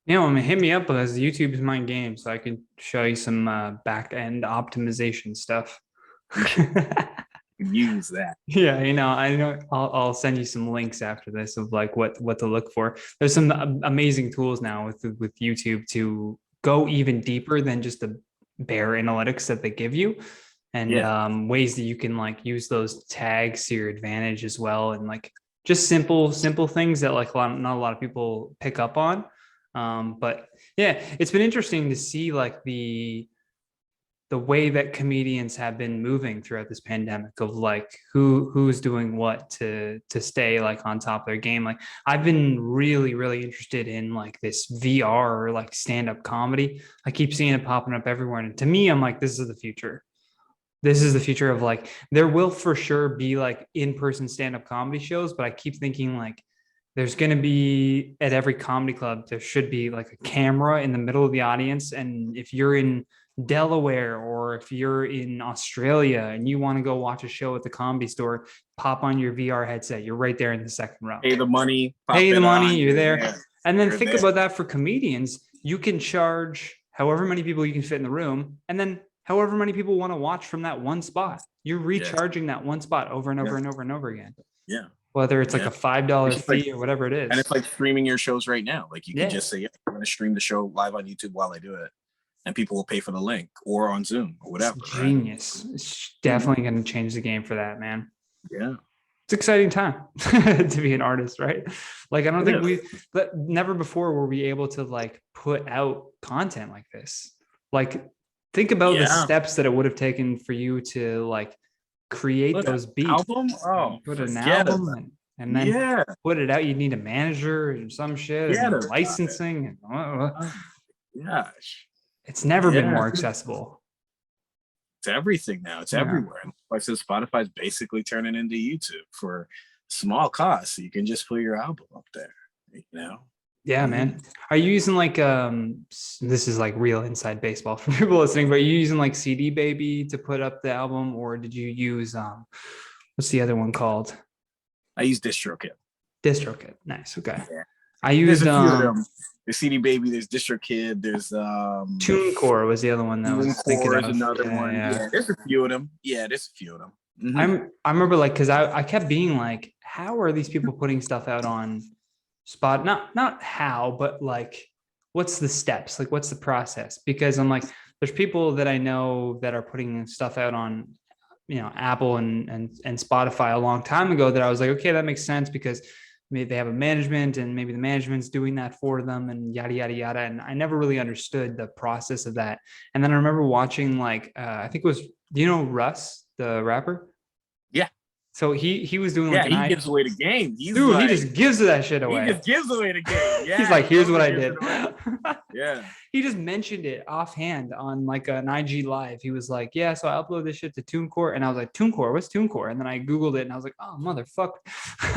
You know, hit me up, because YouTube is my game, so I can show you some back end optimization stuff. can use that. Yeah, I know. I'll send you some links after this of like what to look for. There's some amazing tools now with YouTube to go even deeper than just the bare analytics that they give you, and ways that you can like use those tags to your advantage as well, and like just simple things that like not a lot of people pick up on. But yeah, it's been interesting to see like the way that comedians have been moving throughout this pandemic of like who's doing what to stay like on top of their game. Like I've been really interested in like this VR or like stand-up comedy. I keep seeing it popping up everywhere, and to me I'm like, this is the future. This is the future of like, there will for sure be like in-person stand-up comedy shows, but I keep thinking like there's going to be at every comedy club, there should be like a camera in the middle of the audience. And if you're in Delaware or if you're in Australia and you want to go watch a show at the Comedy Store, pop on your VR headset. You're right there in the second row. Pay the money. You're there. And then think about that for comedians. You can charge however many people you can fit in the room, and then however many people want to watch from that one spot. You're recharging that one spot over and over and over and over again. Yeah. Whether it's like a $5 fee or whatever it is. And it's like streaming your shows right now. Like you can just say, I'm going to stream the show live on YouTube while I do it. And people will pay for the link or on Zoom or whatever. It's genius. Right? It's definitely going to change the game for that, man. Yeah. It's an exciting time to be an artist, right? Like, I don't think but never before were we able to like put out content like this. Like, think about the steps that it would have taken for you to like create those beats. Album? Oh, put an album and then put it out. You need a manager and some shit and licensing. Gosh. It's never been more accessible. It's everything now. It's everywhere. Like I said, Spotify's basically turning into YouTube for small costs. So you can just put your album up there, Yeah, man. Are you using like this is like real inside baseball for people listening, but are you using like CD Baby to put up the album, or did you use what's the other one called? I use DistroKid. DistroKid. Nice. Okay. Yeah. I used there's CD Baby, there's DistroKid, there's TuneCore was the other one that was thinking of. Another one. Yeah, there's a few of them. Mm-hmm. I remember like, because I kept being like, how are these people putting stuff out on Spot? Not how, but like, what's the steps? Like, what's the process? Because I'm like, there's people that I know that are putting stuff out on, Apple and Spotify a long time ago that I was like, okay, that makes sense because maybe they have a management and maybe the management's doing that for them and yada, yada, yada. And I never really understood the process of that. And then I remember watching like, I think it was, do you know Russ, the rapper? Yeah. So he was doing like he gives away the game. He just gives that shit away. He just gives away the game. Yeah, he's like, here's what I did. Yeah. He just mentioned it offhand on like an IG live. He was like, yeah, so I upload this shit to TuneCore. And I was like, TuneCore, what's TuneCore? And then I Googled it and I was like, oh, motherfucker.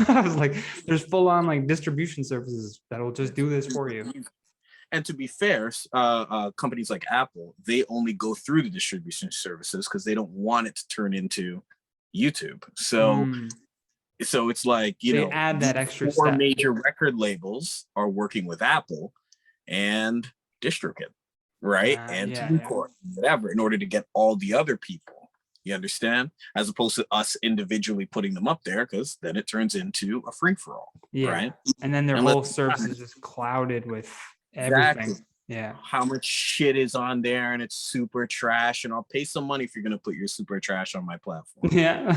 I was like, there's full on like distribution services that will just do this for you. And to be fair, companies like Apple, they only go through the distribution services because they don't want it to turn into YouTube. So it's like, they add that extra four step. Major record labels are working with Apple and DistroKid, right? And TuneCore, whatever, in order to get all the other people. You understand? As opposed to us individually putting them up there, because then it turns into a free-for-all. Yeah. Right. And then their whole service is just clouded with everything. Exactly. Yeah. How much shit is on there and it's super trash, and I'll pay some money if you're gonna put your super trash on my platform. Yeah.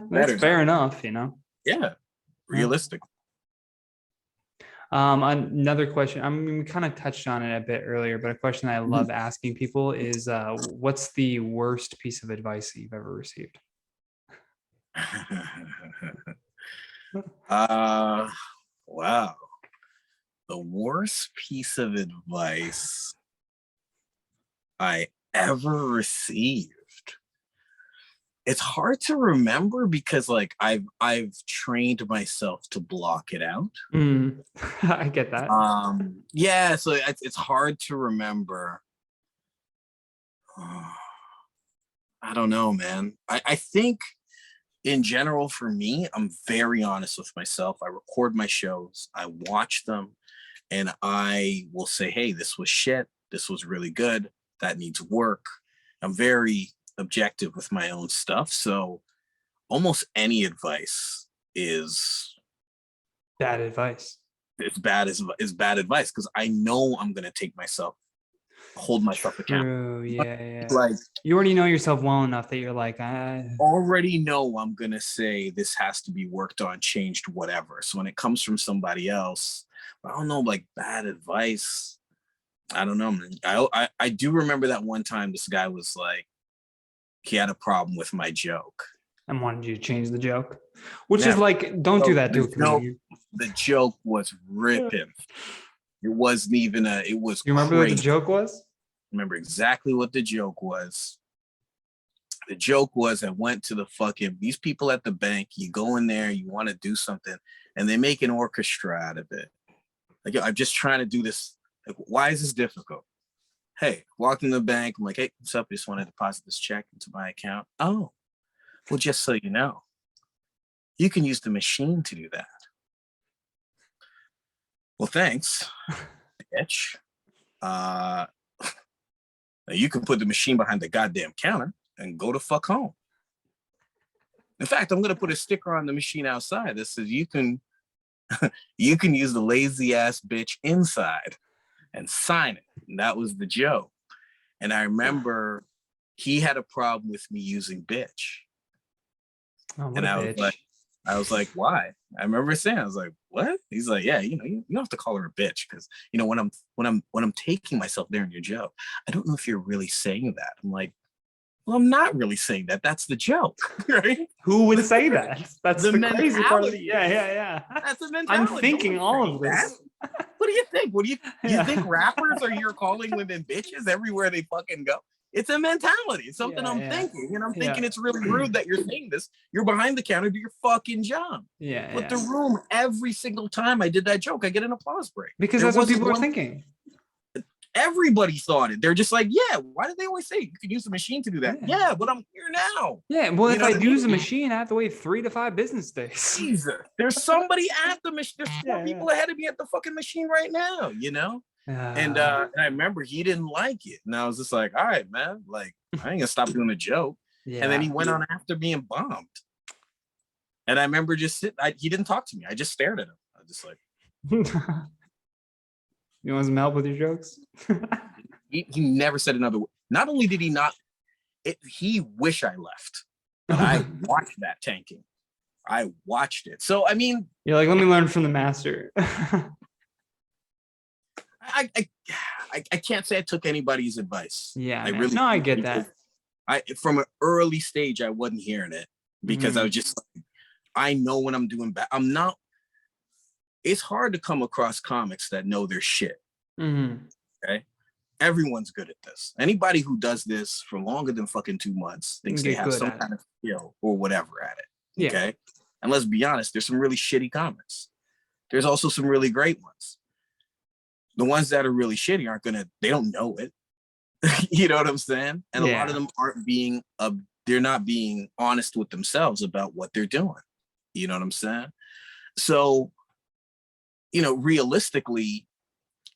That's fair enough, Yeah. Realistic. Another question. I mean, we kind of touched on it a bit earlier, but a question that I love asking people is what's the worst piece of advice that you've ever received? Wow. The worst piece of advice I ever received. It's hard to remember because like I've trained myself to block it out. I get that. Yeah, so it's hard to remember. I don't know, man. I think in general for me, I'm very honest with myself. I record my shows, I watch them, and I will say, hey, this was shit. This was really good. That needs work. I'm very objective with my own stuff. So almost any advice is Bad advice. it's bad is bad advice because I know I'm gonna hold myself accountable. True. Yeah. Like You already know yourself well enough that you're like, already know I'm gonna say this has to be worked on, changed, whatever. So when it comes from somebody else, I don't know, like bad advice. I don't know. I do remember that one time this guy was like, he had a problem with my joke. I wanted you to change the joke, which Never. is like, don't do that to a comedian. The joke was ripping. It wasn't even it was You remember crazy. what the joke was? Remember exactly what the joke was. The joke was I went to these people at the bank, you go in there, you want to do something, and they make an orchestra out of it. Like, I'm just trying to do this. Like, why is this difficult? Hey, walked in the bank. I'm like, hey, what's up? I just want to deposit this check into my account. Oh, well, just so you know, you can use the machine to do that. Well, thanks, bitch. You can put the machine behind the goddamn counter and go to fuck home. In fact, I'm gonna put a sticker on the machine outside that says you can use the lazy ass bitch inside and sign it. And that was the joke. And I remember he had a problem with me using bitch. Oh, and I was like, why? I remember saying, I was like, what? He's like, yeah, you don't have to call her a bitch because when I'm taking myself there in your joke, I don't know if you're really saying that. I'm like, well, I'm not really saying that. That's the joke, right? Who would say that? That's the crazy part of it. Yeah. That's the mentality. I'm thinking all of this. What do you think? You think rappers are here calling women bitches everywhere they fucking go? It's a mentality. It's something I'm thinking. And I'm thinking it's really rude that you're saying this. You're behind the counter, do your fucking job. But the room, every single time I did that joke, I get an applause break. Because that's what people are thinking. Everybody thought it. They're just like, yeah, why did they always say you can use the machine to do that? Yeah, but I'm here now. Yeah, well, if I use the machine, I have to wait 3 to 5 business days. Jesus. There's somebody at the machine. There's 4 people ahead of me at the fucking machine right now, And I remember he didn't like it. And I was just like, all right, man, like, I ain't gonna stop doing a joke. And then he went on after being bombed. And I remember just he didn't talk to me. I just stared at him. I was just like, you want some help with your jokes? he never said another word. Not only did he not, he wish I left. But I watched that tanking. I watched it. So, I mean. You're like, let me learn from the master. I can't say I took anybody's advice. Yeah, I get that. From an early stage, I wasn't hearing it because I was just like, I know when I'm doing bad. I'm not. It's hard to come across comics that know their shit. Okay, everyone's good at this. Anybody who does this for longer than fucking 2 months thinks they have some kind of skill or whatever at it. Okay, and let's be honest, there's some really shitty comics. There's also some really great ones. The ones that are really shitty they don't know it. You know what I'm saying? And a lot of them they're not being honest with themselves about what they're doing. You know what I'm saying? So, realistically,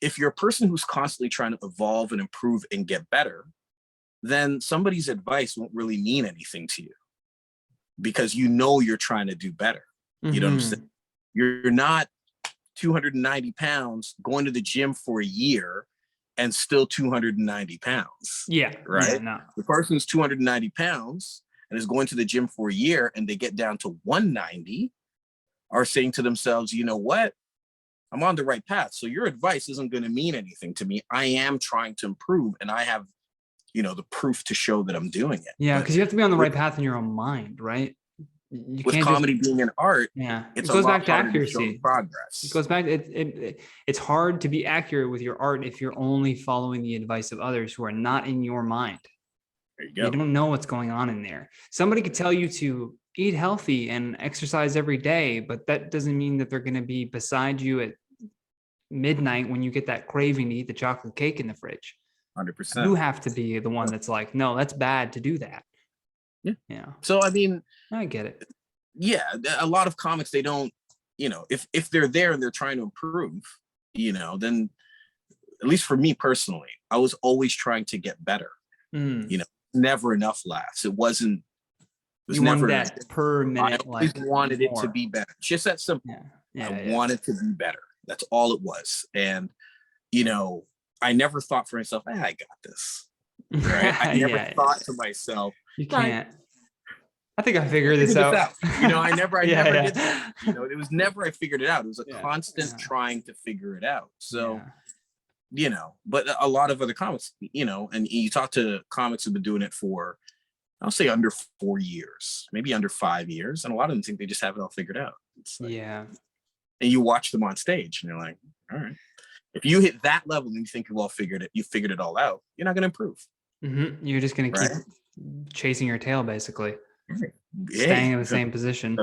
if you're a person who's constantly trying to evolve and improve and get better, then somebody's advice won't really mean anything to you because you're trying to do better. You know what I'm saying? You're not 290 pounds going to the gym for a year and still 290 pounds. Yeah. Right. Yeah, no. The person's 290 pounds and is going to the gym for a year and they get down to 190 are saying to themselves, you know what? I'm on the right path. So your advice isn't going to mean anything to me. I am trying to improve and I have, the proof to show that I'm doing it. Yeah. Because you have to be on the right path in your own mind, right? With comedy being an art, it goes back to accuracy. Progress. It goes back. It's hard to be accurate with your art if you're only following the advice of others who are not in your mind. There you go. You don't know what's going on in there. Somebody could tell you to eat healthy and exercise every day, but that doesn't mean that they're going to be beside you at midnight when you get that craving to eat the chocolate cake in the fridge. 100%. You have to be the one that's like, no, that's bad to do that. Yeah. So, I mean, I get it. Yeah. A lot of comics, they don't, if they're there and they're trying to improve, then at least for me personally, I was always trying to get better. Never enough laughs. It wasn't, was You wanted never, that per I minute, always like wanted it to more. be better. It's just that simple. Yeah. I Yeah. Yeah. wanted to be better. That's all it was. And, you know, I never thought for myself, I got this. Right. I never Yeah. thought to myself, You right, can't. I think I I figured this figured this out. out. You know, I Yeah. never did that. Yeah. You know, it was never I figured it out. It was a Yeah. constant Yeah. trying to figure it out. So, Yeah. you know, but a lot of other comics, you know, and you talk to comics who've been doing it for, I'll say under 4 years, maybe under 5 years. And a lot of them think they just have it all figured out. It's like, Yeah. and you watch them on stage and you're like, all right, if you hit that level and you think you've all figured it, you figured it all out, you're not going to improve. You're just going to keep Right. chasing your tail, basically. Hey, Staying in the same position.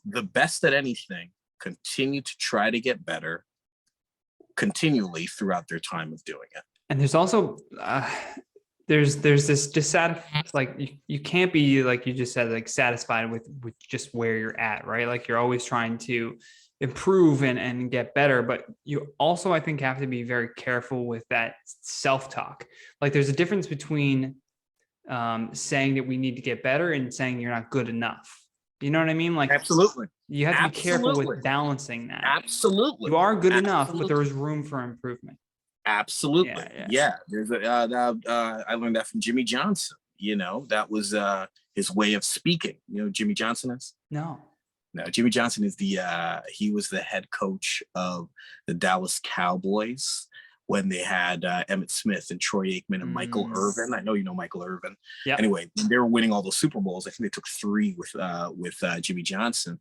The best at anything continue to try to get better continually throughout their time of doing it. And there's also there's this dissatisfied, like you can't be, like you just said, like satisfied with just where you're at, right? Like you're always trying to improve and get better, but you also, I think, have to be very careful with that self-talk. Like there's a difference between saying that we need to get better and saying you're not good enough. You know what I mean? Like absolutely, you have to be careful with balancing that. Absolutely, you are good enough, absolutely, but there is room for improvement. Absolutely, yeah. There's I learned that from Jimmy Johnson. You know, that was his way of speaking. You know who Jimmy Johnson is? No, Jimmy Johnson is he was the head coach of the Dallas Cowboys when they had Emmitt Smith and Troy Aikman and Michael Irvin. I know you know Michael Irvin. Yeah. Anyway, when they were winning all those Super Bowls, I think they took 3 with Jimmy Johnson.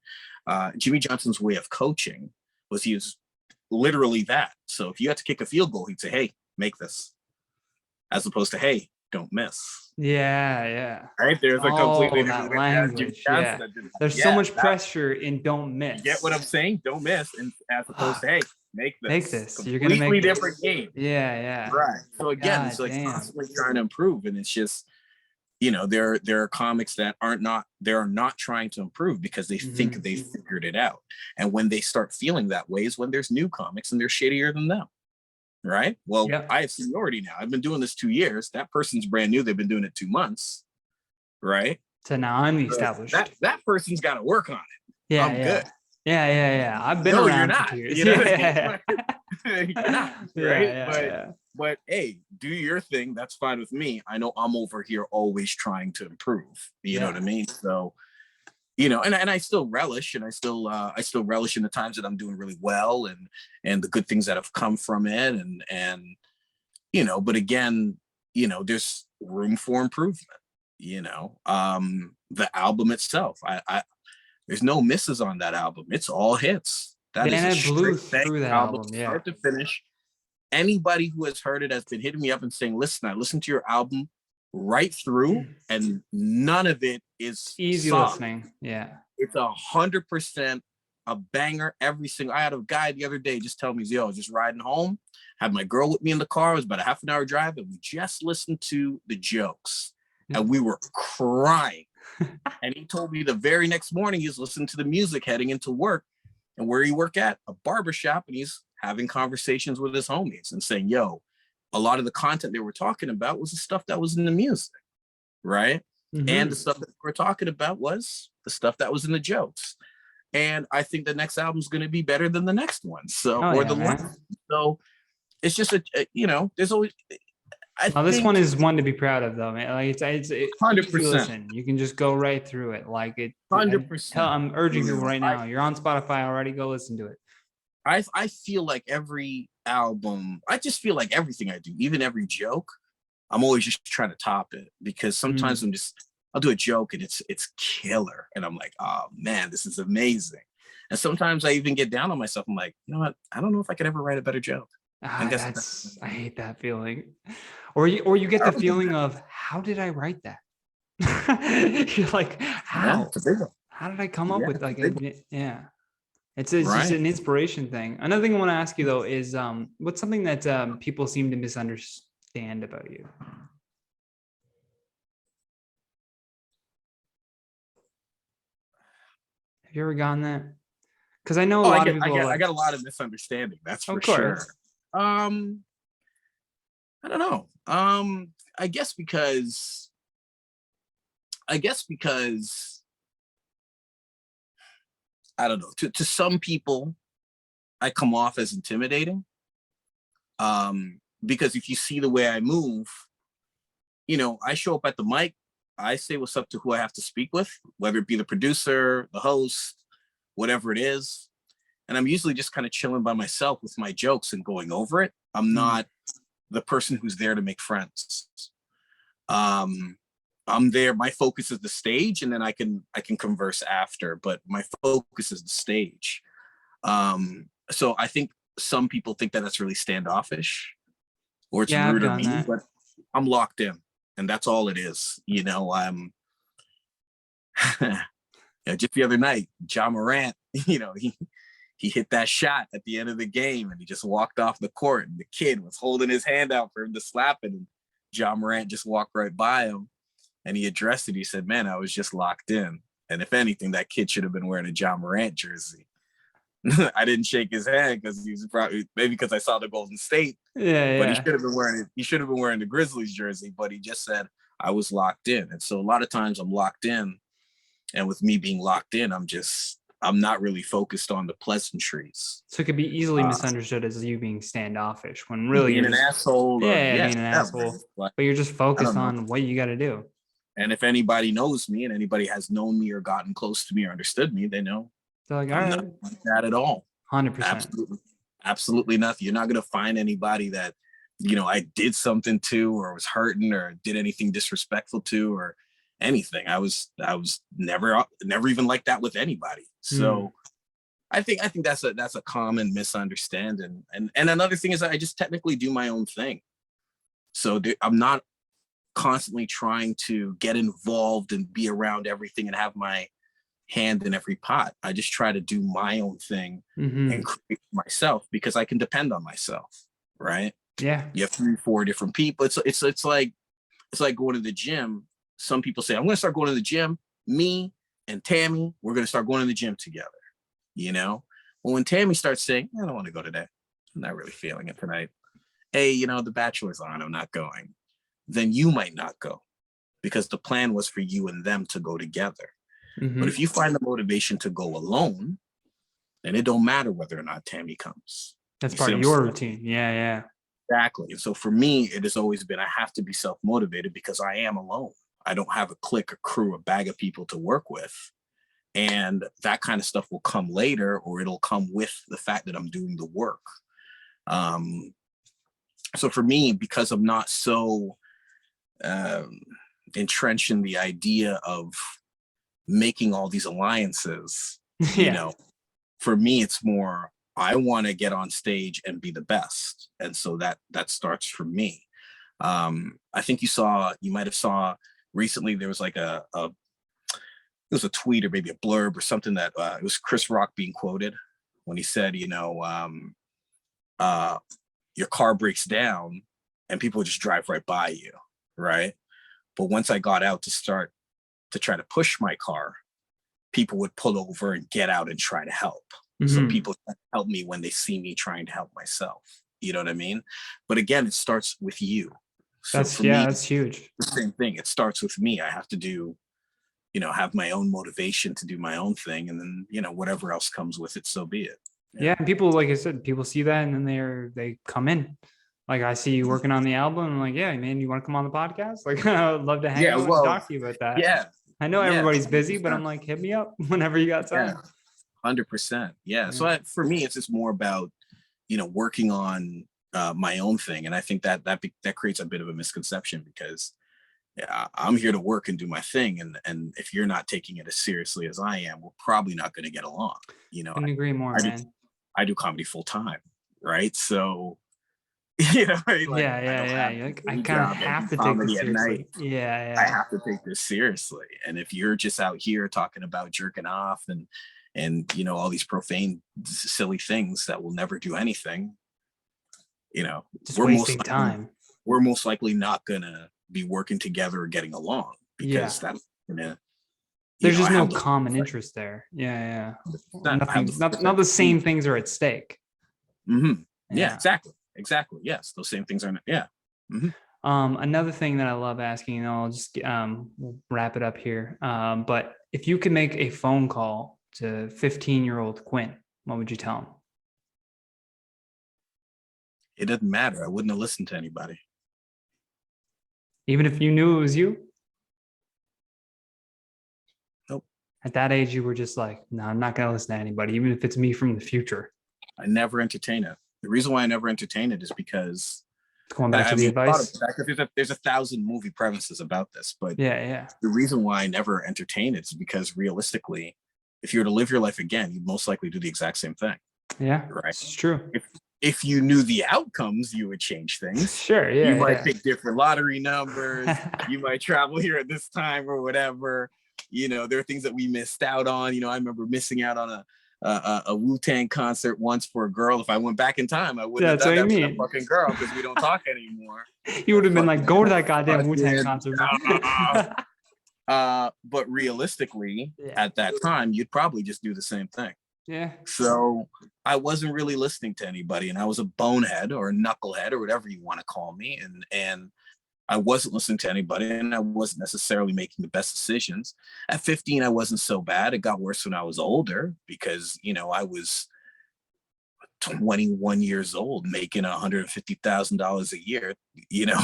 Jimmy Johnson's way of coaching was he was literally that. So if you had to kick a field goal, he'd say, "Hey, make this," as opposed to, "Hey, don't miss." Yeah. Right? There's a completely different language. Yeah. There's so much pressure in "don't miss." You get what I'm saying? Don't miss, and as opposed to, "Hey, make this." Make this. Completely You're gonna make different this. game. Yeah. Right. So again, it's like constantly trying to improve, and it's just, you know, there are comics that are not trying to improve because they think they figured it out, and when they start feeling that way is when there's new comics and they're shittier than them. Right. Well, I have seniority now. I've been doing this 2 years. That person's brand new. They've been doing it 2 months. Right. So now I'm the established. That person's got to work on it. Yeah. I'm good. Yeah. I've been around for 2 years. You know you're not. Right. But hey, do your thing. That's fine with me. I know I'm over here always trying to improve. You know what I mean? So, you know, and I still relish, and I still relish in the times that I'm doing really well, and the good things that have come from it, and you know, but again, you know, there's room for improvement. You know, the album itself, I there's no misses on that album. It's all hits. That is a straight through that album, start to finish. Anybody who has heard it has been hitting me up and saying, "Listen, I listened to your album right through, and none of it is easy listening." Yeah, it's 100% a banger. Every single. I had a guy the other day just tell me, "Yo, just riding home, had my girl with me in the car. It was about a half an hour drive, and we just listened to the jokes, and we were crying." And he told me the very next morning he's listening to the music heading into work, and where he work at? A barbershop, and he's having conversations with his homies and saying, "Yo, a lot of the content they were talking about was the stuff that was in the music, right? And the stuff that we're talking about was the stuff that was in the jokes." And I think the next album's going to be better than the next one. So, last. So it's just you know, there's always. This one is one to be proud of, though, man. Like it's 100%. Listen, you can just go right through it. Like it. 100%. I'm urging people right now. You're on Spotify already. Go listen to it. I feel like every album, I just feel like everything I do, even every joke, I'm always just trying to top it, because sometimes I'll do a joke and it's killer, and I'm like, oh man, this is amazing. And sometimes I even get down on myself. I'm like, you know what? I don't know if I could ever write a better joke. I hate that feeling. Or you get the feeling of, how did I write that? You're like, how? Yeah, how did I come up with It's just an inspiration thing. Another thing I want to ask you, though, is what's something that people seem to misunderstand about you? Have you ever gotten that? Because I know a lot of people. I got a lot of misunderstanding. That's for sure. I don't know. I guess because I don't know, to some people, I come off as intimidating. Because if you see the way I move, I show up at the mic, I say what's up to who I have to speak with, whether it be the producer, the host, whatever it is. And I'm usually just kind of chilling by myself with my jokes and going over it. I'm not the person who's there to make friends. I'm there. My focus is the stage, and then I can converse after. But my focus is the stage. So I think some people think that that's really standoffish, or it's rude or mean. But I'm locked in, and that's all it is. Just the other night, Ja Morant, he hit that shot at the end of the game, and he just walked off the court, and the kid was holding his hand out for him to slap it, and Ja Morant just walked right by him, and he addressed it. He said, "Man, I was just locked in." And if anything, that kid should have been wearing a Ja Morant jersey. I didn't shake his hand because he was probably, maybe because I saw the Golden State. But he should have been wearing it. He should have been wearing the Grizzlies jersey. But he just said I was locked in. And so a lot of times I'm locked in, and with me being locked in, I'm not really focused on the pleasantries. So it could be easily misunderstood as you being standoffish when really you're an asshole. Being an asshole. But you're just focused on what you got to do. And if anybody knows me, and anybody has known me or gotten close to me or understood me, they know. They're like, all right, not like that at all. 100%. Absolutely nothing. You're not going to find anybody that, I did something to, or was hurting, or did anything disrespectful to, or anything. I was never even like that with anybody. So I think that's a common misunderstanding. And another thing is that I just technically do my own thing. So I'm not constantly trying to get involved and be around everything and have my hand in every pot. I just try to do my own thing and create myself, because I can depend on myself, right? Yeah. You have 3-4 different people. It's like going to the gym. Some people say, I'm going to start going to the gym. Me and Tammy, we're going to start going to the gym together. Well, when Tammy starts saying, I don't want to go today, I'm not really feeling it tonight. Hey, The Bachelor's on, I'm not going. Then you might not go, because the plan was for you and them to go together. But if you find the motivation to go alone, then it don't matter whether or not Tammy comes. That's part of your routine. Yeah. Exactly. And so for me, it has always been, I have to be self-motivated because I am alone. I don't have a clique, a crew, a bag of people to work with. And that kind of stuff will come later, or it'll come with the fact that I'm doing the work. So for me, because I'm not so entrenched in the idea of making all these alliances, for me, it's more, I want to get on stage and be the best. And so that starts for me. I think you might have saw recently, there was like it was a tweet or maybe a blurb or something that it was Chris Rock being quoted when he said, your car breaks down and people just drive right by you, right? But once I got out to try to push my car, people would pull over and get out and try to help. So people help me when they see me trying to help myself. You know what I mean? But again, it starts with you. So that's huge. The same thing. It starts with me. I have to do, have my own motivation to do my own thing. And then, whatever else comes with it, so be it. Yeah. And people, like I said, people see that and then they come in. Like, I see you working on the album. I'm like, yeah, man, you want to come on the podcast? Like, I would love to hang out and talk to you about that. Yeah. I know everybody's busy, but I'm like, hit me up whenever you got time. 100%. Yeah. So for me, it's just more about, working on my own thing. And I think that creates a bit of a misconception, because I'm here to work and do my thing. And if you're not taking it as seriously as I am, we're probably not going to get along. Couldn't agree more, man. I do comedy full time. Right. So, like, I kind of have to take this seriously. Yeah. I have to take this seriously. And if you're just out here talking about jerking off and all these profane, silly things that will never do anything, just wasting time. We're most likely not gonna be working together or getting along, because that's gonna. There's just no common interest there. Yeah. Not the same things are at stake. Yeah, exactly. Yes, those same things are. Yeah. Another thing that I love asking, and I'll just we'll wrap it up here. But if you could make a phone call to 15-year-old Quinn, what would you tell him? It doesn't matter. I wouldn't have listened to anybody. Even if you knew it was you? Nope. At that age, you were just like, no, I'm not going to listen to anybody, even if it's me from the future. I never entertain it. The reason why I never entertain it is because Going back to the advice. There's 1,000 movie premises about this, but Yeah. the reason why I never entertain it is because realistically, if you were to live your life again, you'd most likely do the exact same thing. Yeah, right. It's true. If you knew the outcomes, you would change things. Sure, yeah. You might pick different lottery numbers. You might travel here at this time or whatever. There are things that we missed out on. I remember missing out on a Wu-Tang concert once for a girl. If I went back in time, I wouldn't have done that for that fucking girl because we don't talk anymore. You would have been like, go to that goddamn Wu-Tang concert. But realistically, at that time, you'd probably just do the same thing. Yeah. So I wasn't really listening to anybody, and I was a bonehead or a knucklehead or whatever you want to call me. And I wasn't listening to anybody, and I wasn't necessarily making the best decisions. At 15, I wasn't so bad. It got worse when I was older because, I was 21 years old making $150,000 a year,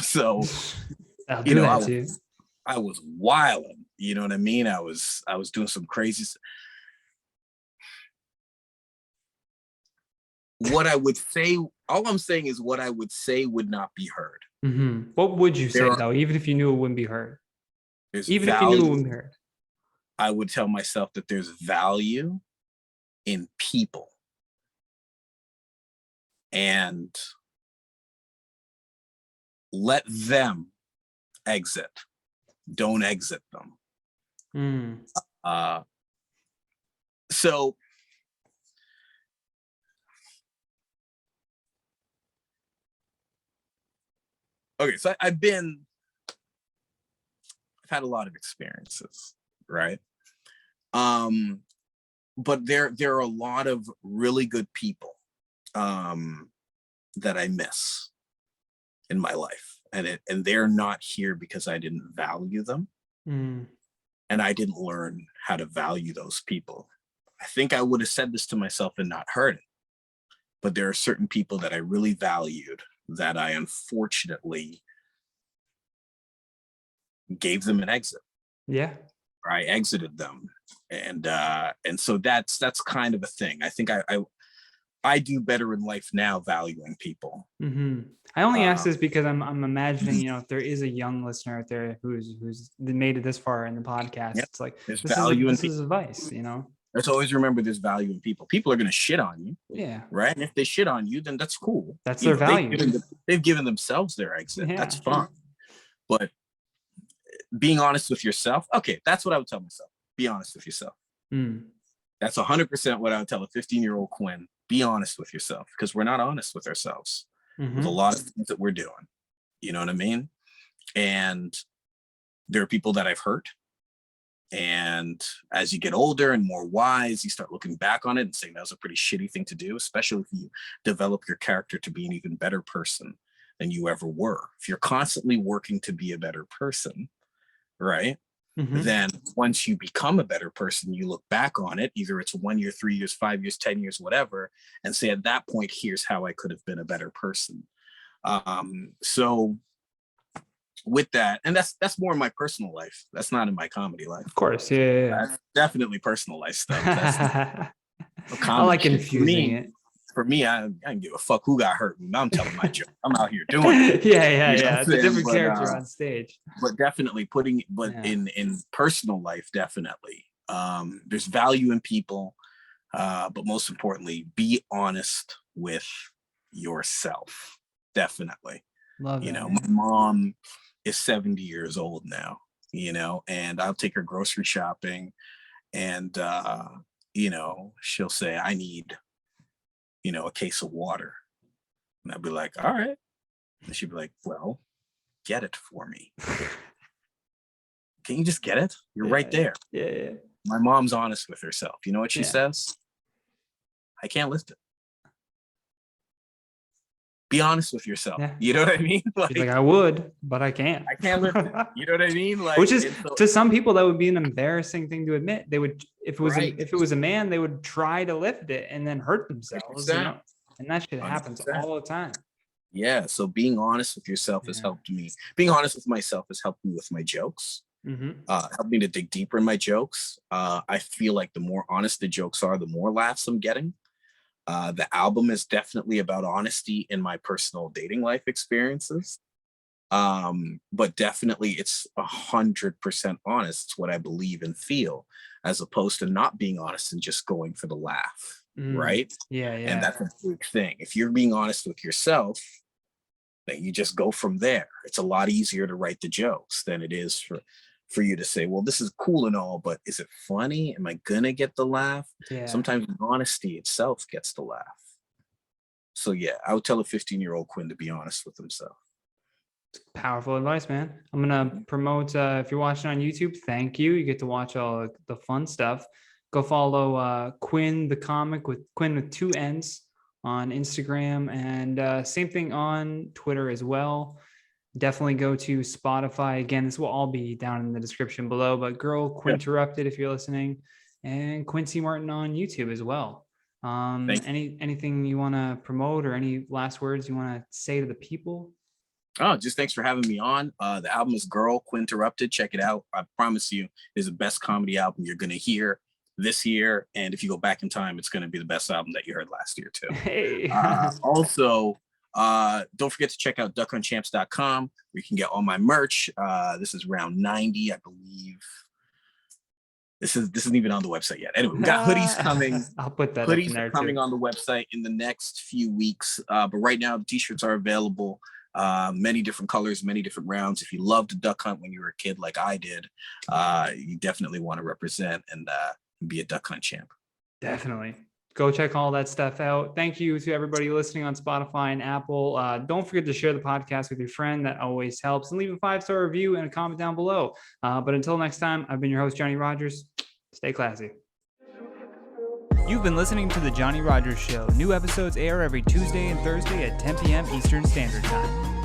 so, I'll do that to you. I was wilding, you know what I mean? I was doing some crazy stuff. What I would say, all I'm saying is what I would say would not be heard. Mm-hmm. What would you say though, even if you knew it wouldn't be heard? Even if you knew it wouldn't be heard. I would tell myself that there's value in people. And let them exit. Don't exit them. So okay, so I've had a lot of experiences, right? But there are a lot of really good people that I miss in my life, and they're not here because I didn't value them, and I didn't learn how to value those people. I think I would have said this to myself and not heard it, but there are certain people that I really valued that I unfortunately gave them an exit. Yeah. I exited them. And so that's kind of a thing. I think I do better in life now valuing people. Mm-hmm. I only ask this because I'm imagining, if there is a young listener out there who's made it this far in the podcast, it's like, this is advice, Let's always remember there's value in people. People are going to shit on you. Yeah. Right. And if they shit on you, then that's cool. That's their value. They've given themselves their exit. Yeah. That's fine. But being honest with yourself. Okay. That's what I would tell myself. Be honest with yourself. That's 100% what I would tell a 15-year-old Quinn. Be honest with yourself, because we're not honest with ourselves with a lot of things that we're doing. You know what I mean? And there are people that I've hurt. And as you get older and more wise, you start looking back on it and saying that was a pretty shitty thing to do, especially if you develop your character to be an even better person than you ever were. If you're constantly working to be a better person, right? Then once you become a better person, you look back on it, either it's 1 year, 3 years, 5 years, 10 years, whatever, and say at that point, here's how I could have been a better person. So with that, and that's more in my personal life. That's not in my comedy life. Of course, yeah. That's definitely personal life stuff. I like infusing it. For me, I don't give a fuck who got hurt. I'm telling my joke. I'm out here doing it. Yeah. It's a different character on stage. But definitely in personal life, definitely. There's value in people, but most importantly, be honest with yourself. Definitely. Love that, my mom is 70 years old now, and I'll take her grocery shopping, and she'll say, I need a case of water. And I'd be like, all right. And she'd be like, well, get it for me. Can you just get it? You're right there. Yeah. My mom's honest with herself. You know what she says? I can't lift it. be honest with yourself. Yeah. You know what I mean? Like I would, but I can't. I can't lift it. You know what I mean? Like, which is to some people that would be an embarrassing thing to admit. They would, if it was a man, they would try to lift it and then hurt themselves. You know? And that shit happens 100%. All the time. Yeah. So being honest with yourself has helped me. Being honest with myself has helped me with my jokes. Helped me to dig deeper in my jokes. I feel like the more honest the jokes are, the more laughs I'm getting. The album is definitely about honesty in my personal dating life experiences. But definitely it's 100% honest. It's what I believe and feel, as opposed to not being honest and just going for the laugh. Right? Yeah. And that's a big thing. If you're being honest with yourself, then you just go from there. It's a lot easier to write the jokes than it is for you to say, well, this is cool and all, but is it funny? Am I gonna get the laugh? Yeah. Sometimes honesty itself gets the laugh. So yeah, I would tell a 15-year-old Quinn to be honest with himself. Powerful advice, man. I'm gonna promote, if you're watching on YouTube, thank you. You get to watch all the fun stuff. Go follow Quinn the comic, with Quinn with 2 N's, on Instagram, and same thing on Twitter as well. Definitely go to Spotify. Again, this will all be down in the description below, but girl Quinterrupted if you're listening, and Quinn C on YouTube as well. Anything you want to promote, or any last words you want to say to the people? Oh, just thanks for having me on. The album is Girl Quinterrupted. Check it out. I promise you, it's the best comedy album you're going to hear this year. And if you go back in time, it's going to be the best album that you heard last year too. Hey. Also, don't forget to check out duckhuntchamps.com, where you can get all my merch. This is round 90, I believe. This isn't even on the website yet. Anyway, we got hoodies coming. I'll put that hoodies up in there coming too. on the website in the next few weeks. But right now, the t-shirts are available. Many different colors, many different rounds. If you loved to duck hunt when you were a kid like I did, you definitely want to represent and be a duck hunt champ. Definitely. Go check all that stuff out. Thank you to everybody listening on Spotify and Apple. Don't forget to share the podcast with your friend. That always helps. And leave a 5-star review and a comment down below. But until next time, I've been your host, Johnny Rogers. Stay classy. You've been listening to The Johnny Rogers Show. New episodes air every Tuesday and Thursday at 10 p.m. Eastern Standard Time.